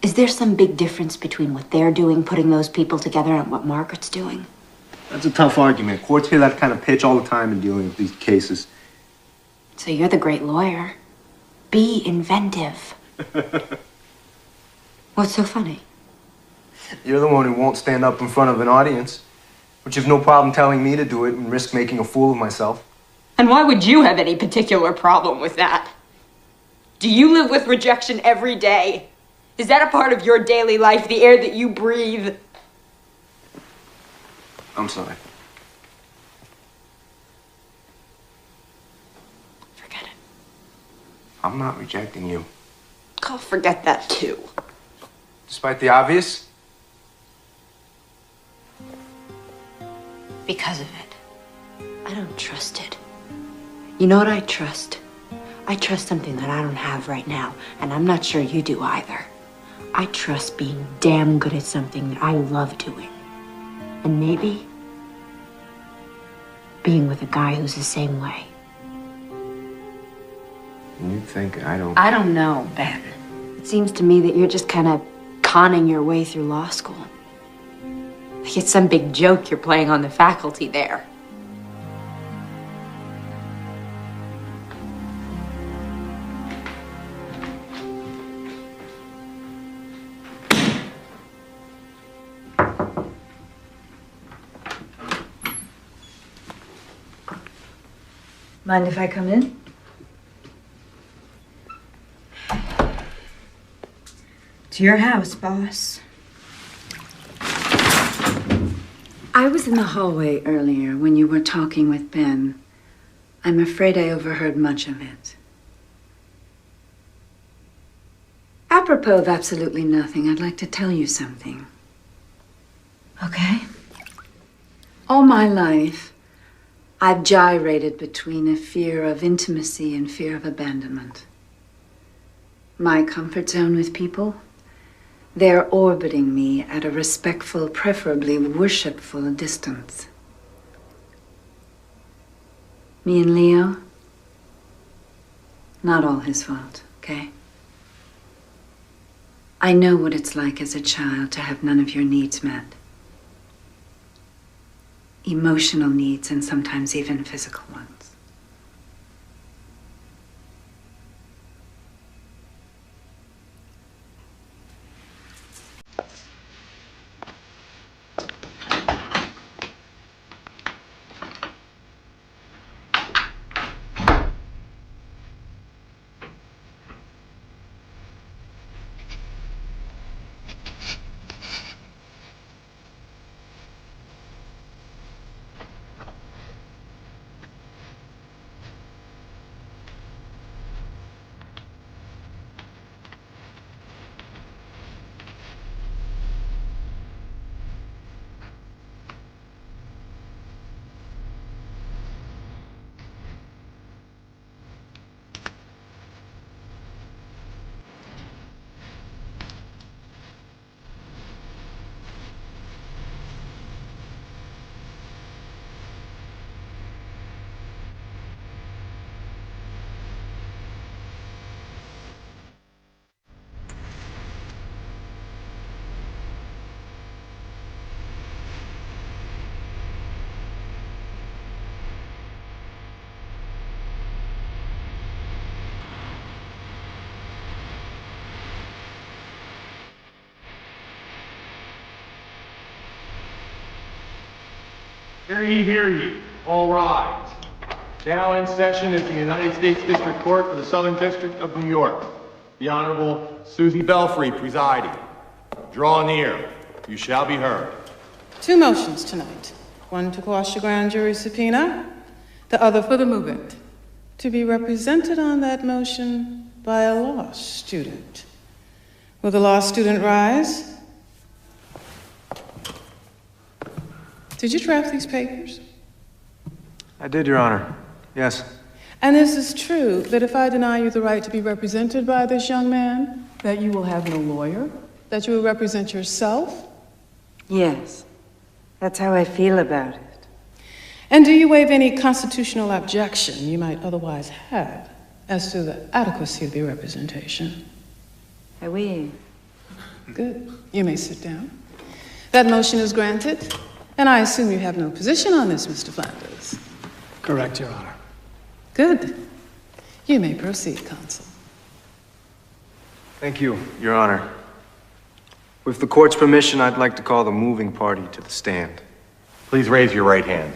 Is there some big difference between what they're doing, putting those people together, and what Margaret's doing? That's a tough argument. Courts hear that kind of pitch all the time in dealing with these cases. So you're the great lawyer. Be inventive. What's so funny? You're the one who won't stand up in front of an audience, but you've no problem telling me to do it and risk making a fool of myself. And why would you have any particular problem with that? Do you live with rejection every day? Is that a part of your daily life, the air that you breathe? I'm sorry. Forget it. I'm not rejecting you. I'll forget that too. Despite the obvious? Because of it. I don't trust it. You know what I trust? I trust something that I don't have right now, and I'm not sure you do either. I trust being damn good at something that I love doing. And maybe being with a guy who's the same way. You think I don't... I don't know, Ben. It seems to me that you're just kind of conning your way through law school. Like it's some big joke you're playing on the faculty there. Mind if I come in? It's your house, boss. I was in the hallway earlier when you were talking with Ben. I'm afraid I overheard much of it. Apropos of absolutely nothing, I'd like to tell you something. Okay? All my life, I've gyrated between a fear of intimacy and fear of abandonment. My comfort zone with people, they're orbiting me at a respectful, preferably worshipful distance. Me and Leo, not all his fault, okay? I know what it's like as a child to have none of your needs met. Emotional needs and sometimes even physical ones. Hear ye, hear ye. All rise. Now in session is the United States District Court for the Southern District of New York. The Honorable Susie Belfry presiding. Draw near. You shall be heard. Two motions tonight. One to quash the grand jury subpoena, the other for the movement. To be represented on that motion by a law student. Will the law student rise? Did you draft these papers? I did, Your Honor. Yes. And is this true that if I deny you the right to be represented by this young man, that you will have no lawyer? That you will represent yourself? Yes. That's how I feel about it. And do you waive any constitutional objection you might otherwise have as to the adequacy of your representation? I waive. Good. You may sit down. That motion is granted, and I assume you have no position on this, Mr. Flanders. Correct, Your Honor. Good. You may proceed, counsel. Thank you, Your Honor. With the court's permission, I'd like to call the moving party to the stand. Please raise your right hand.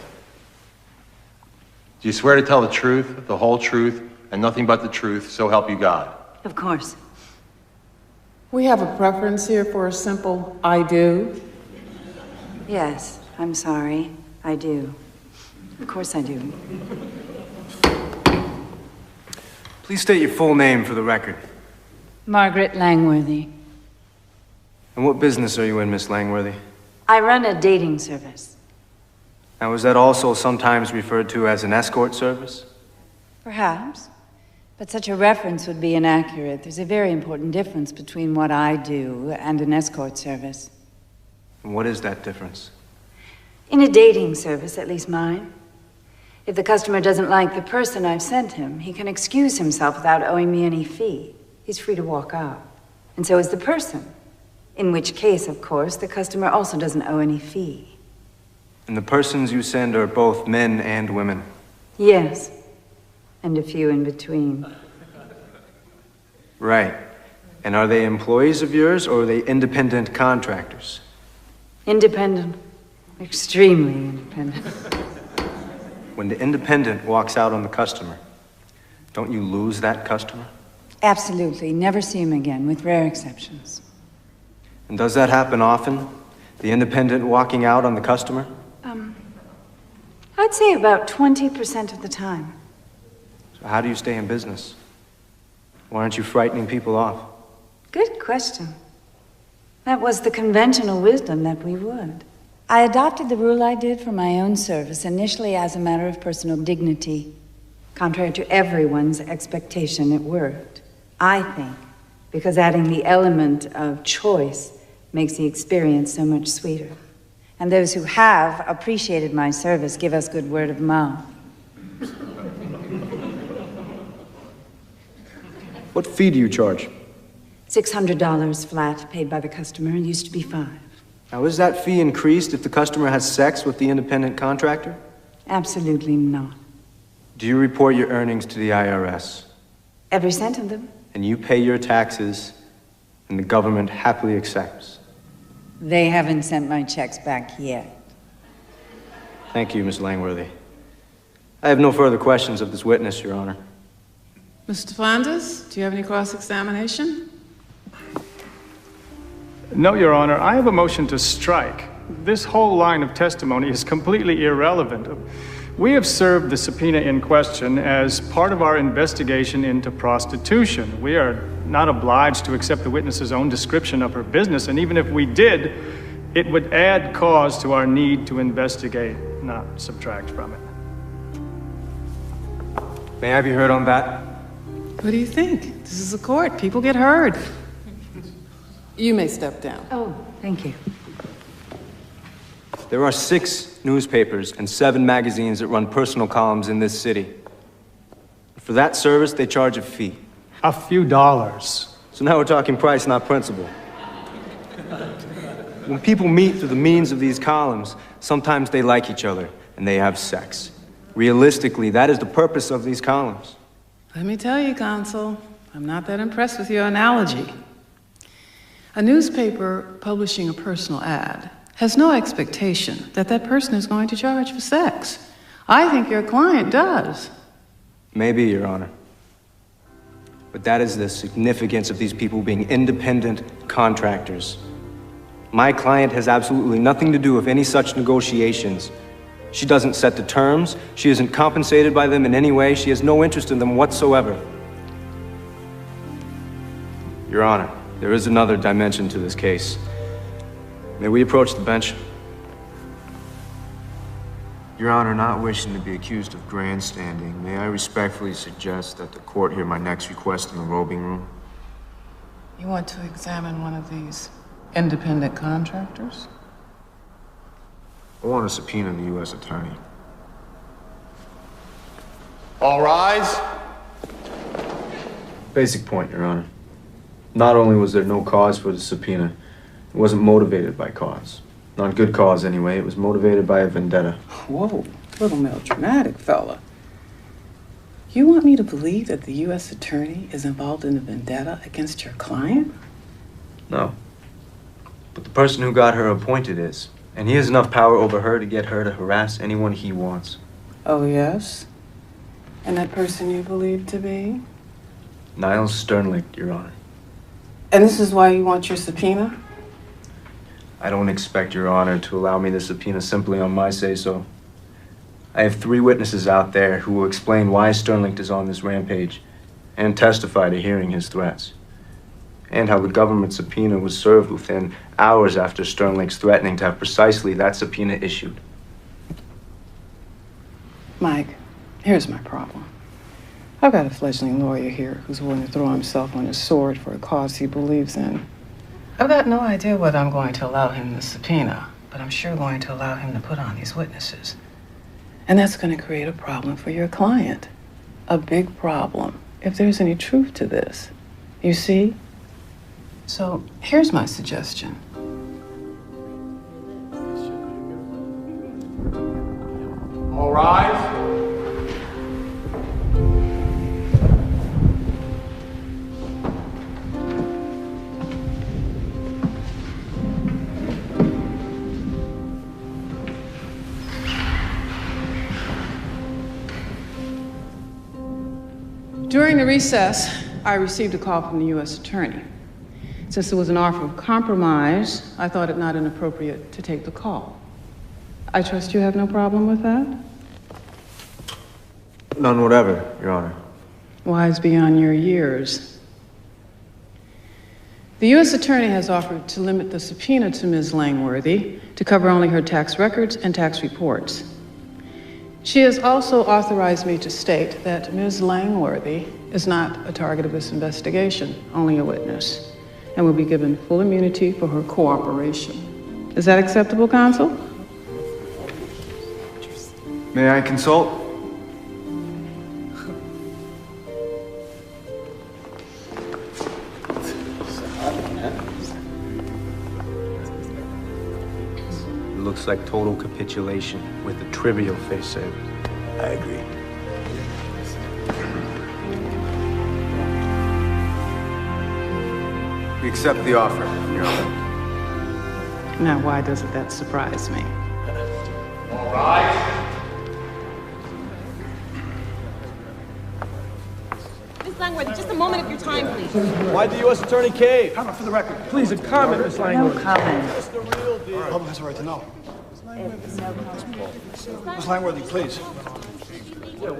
Do you swear to tell the truth, the whole truth, and nothing but the truth, so help you God? Of course. We have a preference here for a simple I do. Yes, I'm sorry. I do. Of course I do. Please state your full name for the record. Margaret Langworthy. And what business are you in, Miss Langworthy? I run a dating service. Now, is that also sometimes referred to as an escort service? Perhaps. But such a reference would be inaccurate. There's a very important difference between what I do and an escort service. And what is that difference? In a dating service, at least mine, if the customer doesn't like the person I've sent him, he can excuse himself without owing me any fee. He's free to walk out. And so is the person. In which case, of course, the customer also doesn't owe any fee. And the persons you send are both men and women? Yes. And a few in between. Right. And are they employees of yours, or are they independent contractors? Independent. Extremely independent. When the independent walks out on the customer, don't you lose that customer? Absolutely. Never see him again, with rare exceptions. And does that happen often? The independent walking out on the customer? I'd say about 20% of the time. So how do you stay in business? Why aren't you frightening people off? Good question. That was the conventional wisdom that we would. I adopted the rule I did for my own service, initially as a matter of personal dignity. Contrary to everyone's expectation, it worked. I think, because adding the element of choice makes the experience so much sweeter. And those who have appreciated my service give us good word of mouth. What fee do you charge? $600 flat, paid by the customer. It used to be $5. Now, is that fee increased if the customer has sex with the independent contractor? Absolutely not. Do you report your earnings to the IRS? Every cent of them. And you pay your taxes, and the government happily accepts? They haven't sent my checks back yet. Thank you, Miss Langworthy. I have no further questions of this witness, Your Honor. Mr. Flanders, do you have any cross-examination? No, Your Honor. I have a motion to strike. This whole line of testimony is completely irrelevant. We have served the subpoena in question as part of our investigation into prostitution. We are not obliged to accept the witness's own description of her business, and even if we did, it would add cause to our need to investigate, not subtract from it. May I be heard on that? What do you think? This is a court. People get heard. You may step down. Oh, thank you. There are 6 newspapers and 7 magazines that run personal columns in this city. For that service, they charge a fee. A few dollars. So now we're talking price, not principle. When people meet through the means of these columns, sometimes they like each other and they have sex. Realistically, that is the purpose of these columns. Let me tell you, Counsel, I'm not that impressed with your analogy. A newspaper publishing a personal ad has no expectation that that person is going to charge for sex. I think your client does. Maybe, Your Honor. But that is the significance of these people being independent contractors. My client has absolutely nothing to do with any such negotiations. She doesn't set the terms. She isn't compensated by them in any way. She has no interest in them whatsoever. Your Honor, there is another dimension to this case. May we approach the bench? Your Honor, not wishing to be accused of grandstanding, may I respectfully suggest that the court hear my next request in the robing room? You want to examine one of these independent contractors? I want to subpoena the U.S. Attorney. All rise. Basic point, Your Honor. Not only was there no cause for the subpoena, it wasn't motivated by cause. Not good cause, anyway. It was motivated by a vendetta. Whoa, little melodramatic fella. You want me to believe that the U.S. Attorney is involved in a vendetta against your client? No. But the person who got her appointed is. And he has enough power over her to get her to harass anyone he wants. Oh, yes? And that person you believe to be? Niles Sternlicht, Your Honor. And this is why you want your subpoena? I don't expect Your Honor to allow me the subpoena simply on my say-so. I have 3 witnesses out there who will explain why Sternlicht is on this rampage and testify to hearing his threats. And how the government subpoena was served within hours after Sternlicht's threatening to have precisely that subpoena issued. Mike, here's my problem. I've got a fledgling lawyer here who's willing to throw himself on his sword for a cause he believes in. I've got no idea whether I'm going to allow him the subpoena, but I'm sure going to allow him to put on these witnesses. And that's going to create a problem for your client. A big problem, if there's any truth to this. You see? So here's my suggestion. All rise. During the recess, I received a call from the U.S. Attorney. Since there was an offer of compromise, I thought it not inappropriate to take the call. I trust you have no problem with that? None whatever, Your Honor. Wise beyond your years. The U.S. Attorney has offered to limit the subpoena to Ms. Langworthy to cover only her tax records and tax reports. She has also authorized me to state that Ms. Langworthy is not a target of this investigation, only a witness, and will be given full immunity for her cooperation. Is that acceptable, counsel? May I consult? It looks like total capitulation with a trivial face saver. I agree. We accept the offer, Your Honor. Now, why doesn't that surprise me? All rise. Miss Langworthy, just a moment of your time, please. Why did the U.S. Attorney cave? Comment for the record. Please, a comment, Miss Langworthy. No comment. That's the real deal. The public has a right to know. Miss Langworthy, please. The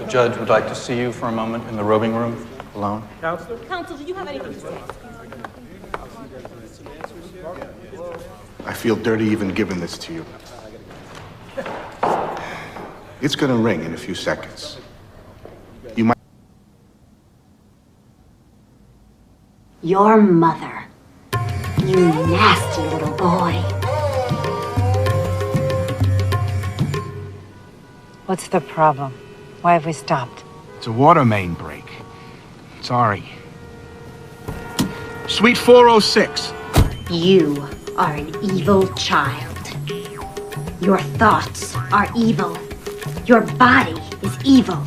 judge would like to see you for a moment in the robing room, alone. Counselor? Counsel, do you have anything to say? I feel dirty even giving this to you. It's gonna ring in a few seconds. You might... Your mother. You nasty little boy. What's the problem? Why have we stopped? It's a water main break. Sorry. Suite 406. You are an evil child. Your thoughts are evil. Your body is evil.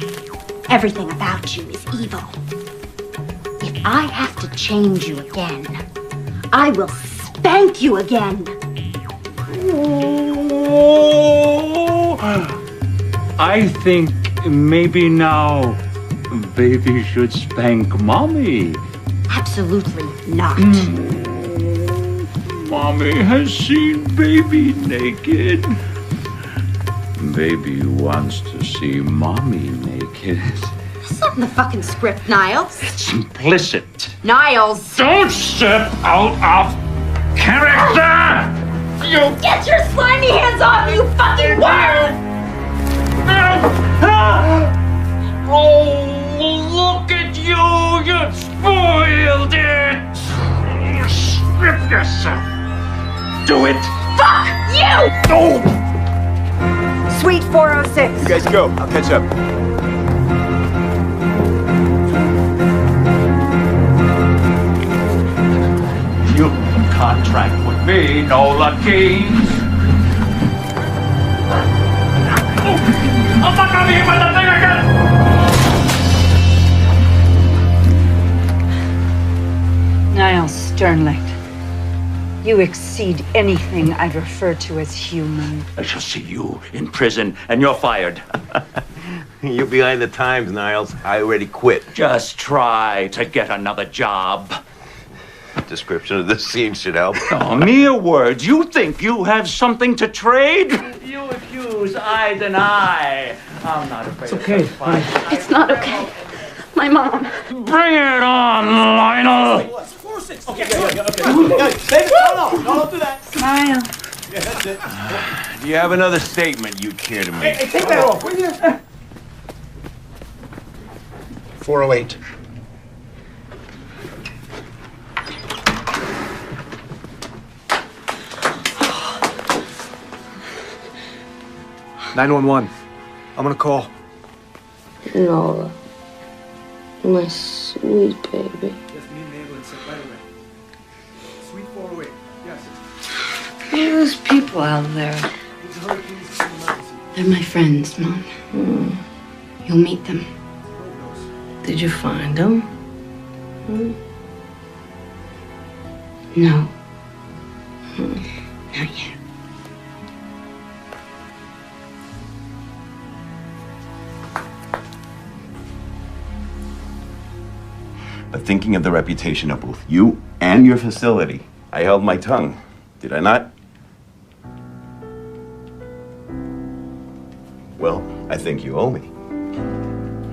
Everything about you is evil. If I have to change you again, I will spare spank you again. I think maybe now baby should spank mommy. Absolutely not. Mommy has seen baby naked. Baby wants to see mommy naked. That's not in the fucking script, Niles. It's implicit. Niles! Don't step out of character! You Get your slimy hands off, you fucking worm! Oh, look at you! You spoiled it! Strip yourself! Do it! Fuck you! Oh! Suite 406. You guys go. I'll catch up. You contract with me, Nola Keynes. I'm not gonna be hit by the thing again! Niles Sternlicht, you exceed anything I'd refer to as human. I shall see you in prison, and you're fired. You're behind the times, Niles. I already quit. Just try to get another job. Description of this scene should help. Oh, mere words. You think you have something to trade? You accuse, I deny. I'm not afraid. It's okay. It's not okay. My mom. Bring it on, Lionel. Okay. Baby, no, don't do that. Smile. Yeah, that's it. Do you have another statement you care to make? Hey, take that off, will you? 408. $911. I'm gonna call. Nola. My sweet baby. What are those people out there? They're my friends, Mom. You'll meet them. Did you find them? No. Not yet. But thinking of the reputation of both you and your facility, I held my tongue. Did I not? Well, I think you owe me.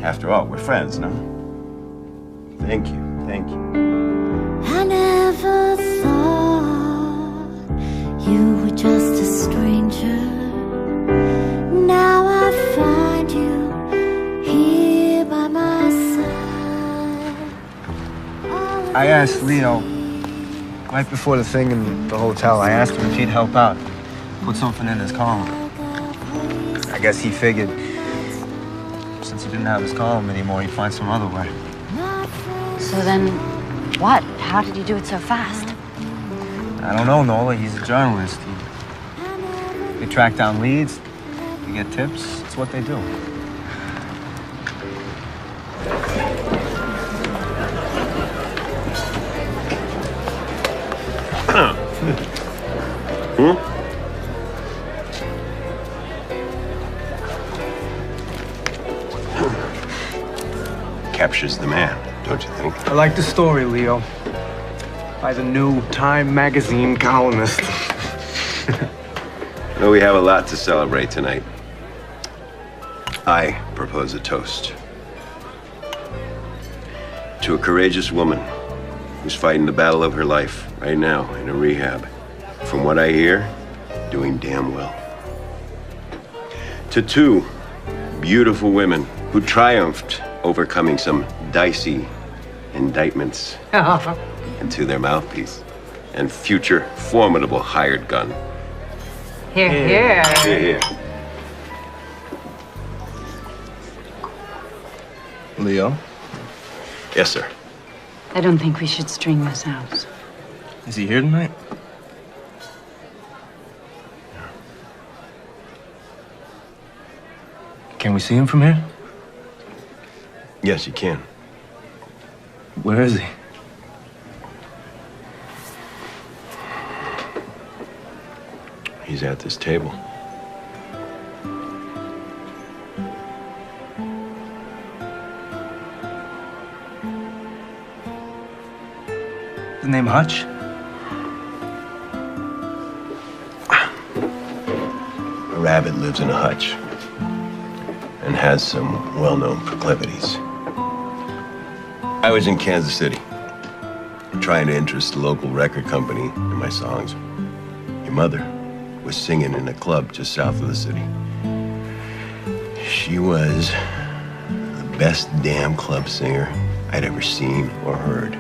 After all, we're friends, no? Thank you. Thank you. I never thought you were just a stranger. Now I find you here by my side. I asked Leo, right before the thing in the hotel, I asked him if he'd help out. Put something in his column. I guess he figured since he didn't have his column anymore, he'd find some other way. So then, what? How did you do it so fast? I don't know, Nola. He's a journalist. They track down leads, they get tips. It's what they do. Captures the man, don't you think? I like the story, Leo. By the new Time magazine columnist. Well, we have a lot to celebrate tonight. I propose a toast to a courageous woman who's fighting the battle of her life right now in a rehab. From what I hear, doing damn well. To two beautiful women who triumphed overcoming some dicey indictments. And to their mouthpiece and future formidable hired gun. Here, here. Here, here. Leo? Yes, sir. I don't think we should string this out. Is he here tonight? Can we see him from here? Yes, you can. Where is he? he's at this table. The name Hutch? A rabbit lives in a hutch and has some well-known proclivities. I was in Kansas City, trying to interest the local record company in my songs. Your mother was singing in a club just south of the city. She was the best damn club singer I'd ever seen or heard.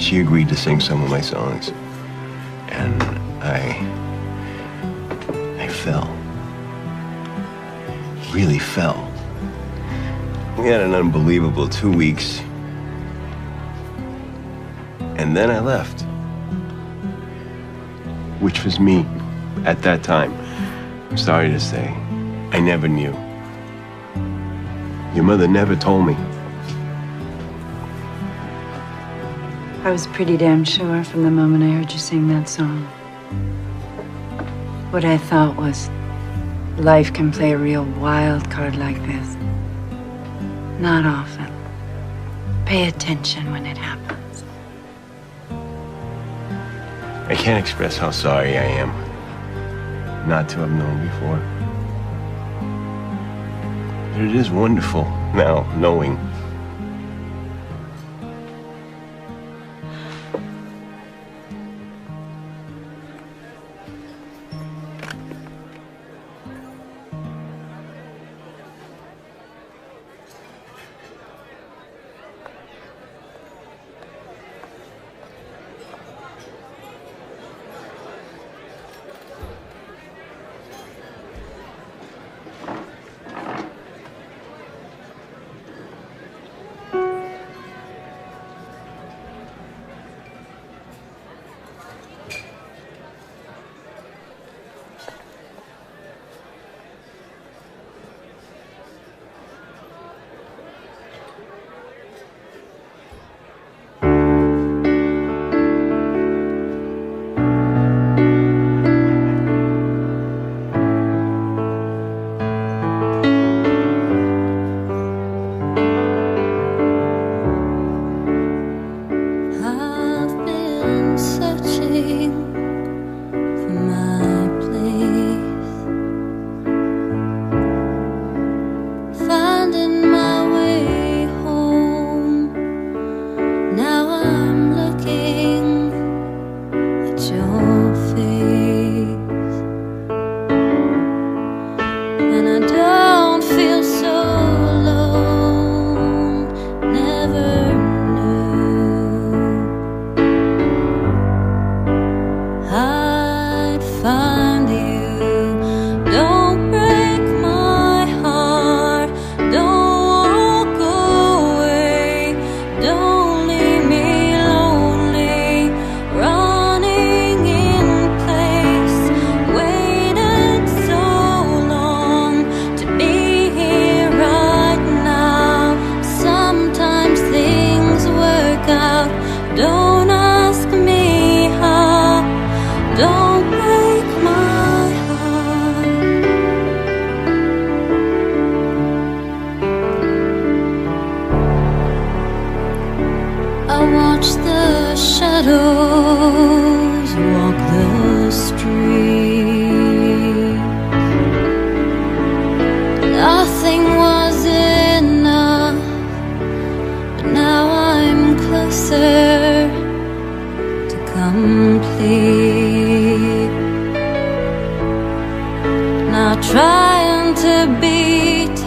She agreed to sing some of my songs, and I fell. Really fell. We had an unbelievable 2 weeks, and then I left. Which was me at that time. I'm sorry to say, I never knew. Your mother never told me. I was pretty damn sure from the moment I heard you sing that song. What I thought was, life can play a real wild card like this. Not often. Pay attention when it happens. I can't express how sorry I am not to have known before. But it is wonderful now knowing. shadows walk the street. Nothing was enough, but now I'm closer to complete. Now trying to be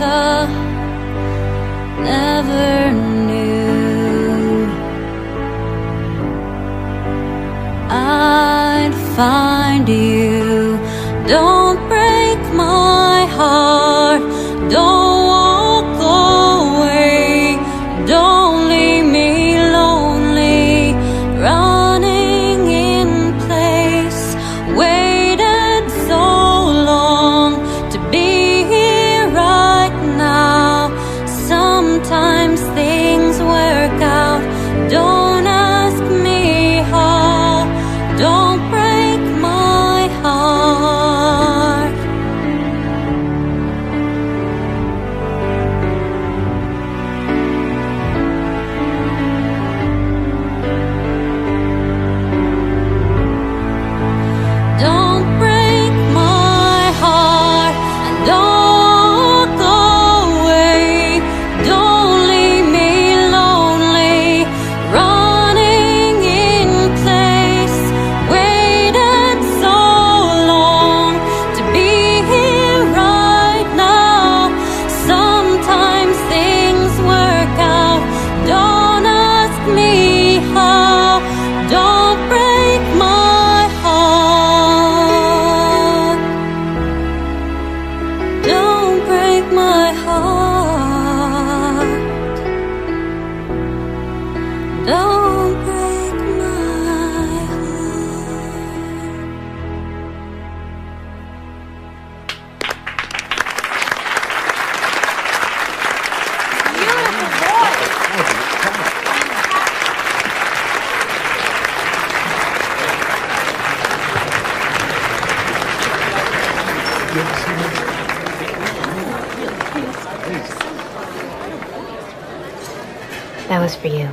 tough, never knew I'd find you. Don't break my heart, don't walk away, don't leave me lonely, running in place. Waited so long to be here right now. Sometimes things work out, don't ask me how. Don't break my don't break my That was for you.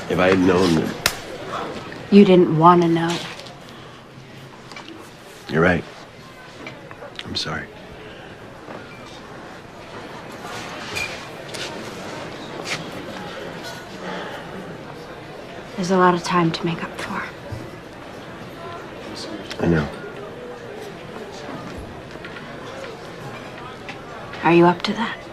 If I had known that. You didn't want to know. You're right. I'm sorry. There's a lot of time to make up for. I know. Are you up to that?